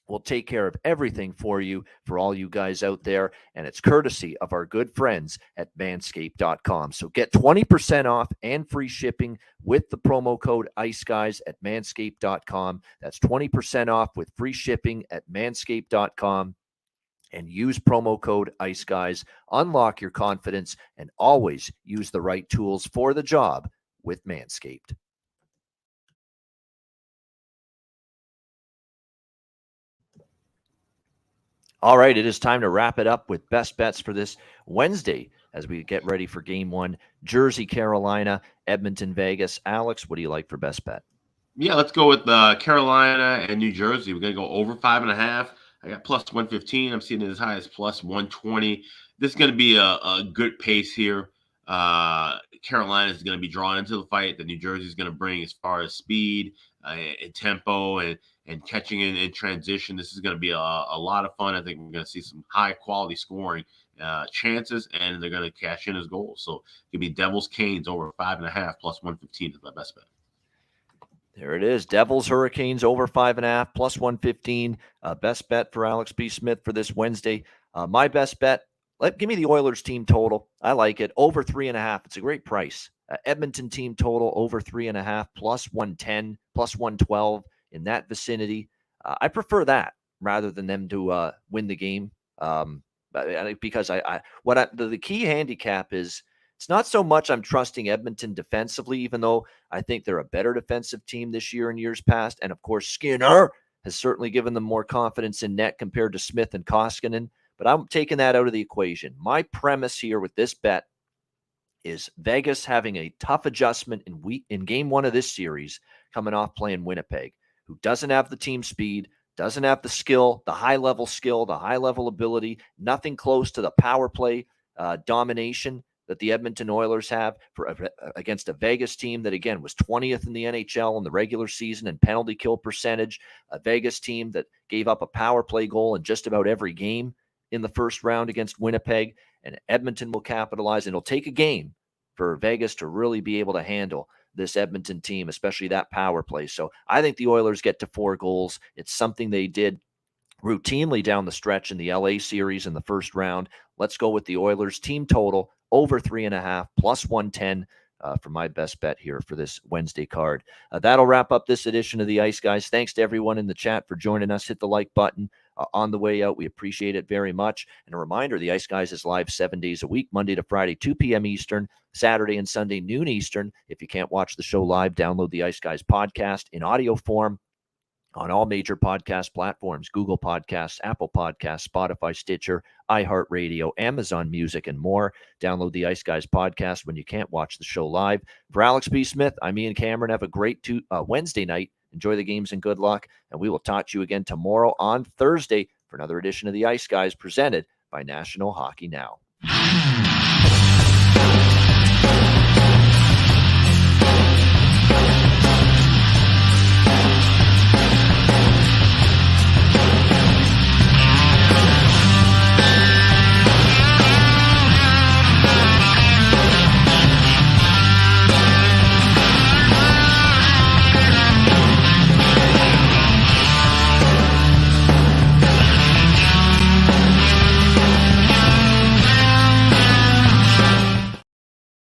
B: will take care of everything for you, for all you guys out there, and it's courtesy of our good friends at manscaped.com. So get 20% off and free shipping with the promo code ICEGUYS at manscaped.com. That's 20% off with free shipping at manscaped.com. And use promo code ICEGUYS. Unlock your confidence and always use the right tools for the job with Manscaped. All right, it is time to wrap it up with best bets for this Wednesday as we get ready for game one. Jersey, Carolina, Edmonton, Vegas. Alex, what do you like for best bet?
D: Yeah, let's go with Carolina and New Jersey. We're going to go over 5.5. I got plus 115. I'm seeing it as high as plus 120. This is going to be a good pace here. Carolina is going to be drawn into the fight that New Jersey is going to bring as far as speed and tempo and catching in transition. This is going to be a lot of fun. I think we're going to see some high quality scoring chances, and they're going to cash in as goals. So it could be Devils Canes over 5.5 plus 115 is my best bet.
B: There it is. Devils Hurricanes over 5.5 plus 115. Best bet for Alex B. Smith for this Wednesday. My best bet, give me the Oilers team total. I like it. Over 3.5. It's a great price. Edmonton team total over 3.5 plus 110, plus 112 in that vicinity. I prefer that rather than them to win the game. Because the key handicap is, it's not so much I'm trusting Edmonton defensively, even though I think they're a better defensive team this year and years past. And of course, Skinner has certainly given them more confidence in net compared to Smith and Koskinen. But I'm taking that out of the equation. My premise here with this bet is Vegas having a tough adjustment in game one of this series, coming off playing Winnipeg, who doesn't have the team speed, doesn't have the skill, the high-level skill, the high-level ability, nothing close to the power play domination that the Edmonton Oilers have against a Vegas team that, again, was 20th in the NHL in the regular season and penalty kill percentage, a Vegas team that gave up a power play goal in just about every game in the first round against Winnipeg, and Edmonton will capitalize. And it'll take a game for Vegas to really be able to handle this Edmonton team, especially that power play. So I think the Oilers get to 4 goals. It's something they did routinely down the stretch in the LA series in the first round. Let's go with the Oilers team total over 3.5 plus 110 for my best bet here for this Wednesday card. That'll wrap up this edition of the Ice Guys. Thanks to everyone in the chat for joining us. Hit the like button on the way out. We appreciate it very much. And a reminder, the Ice Guys is live 7 days a week, Monday to Friday, 2 p.m. Eastern, Saturday and Sunday, noon Eastern. If you can't watch the show live, download the Ice Guys podcast in audio form on all major podcast platforms: Google Podcasts, Apple Podcasts, Spotify, Stitcher, iHeartRadio, Amazon Music, and more. Download the Ice Guys podcast when you can't watch the show live. For Alex B. Smith, I'm Ian Cameron. Have a great Wednesday night. Enjoy the games and good luck. And we will talk to you again tomorrow on Thursday for another edition of the Ice Guys presented by National Hockey Now.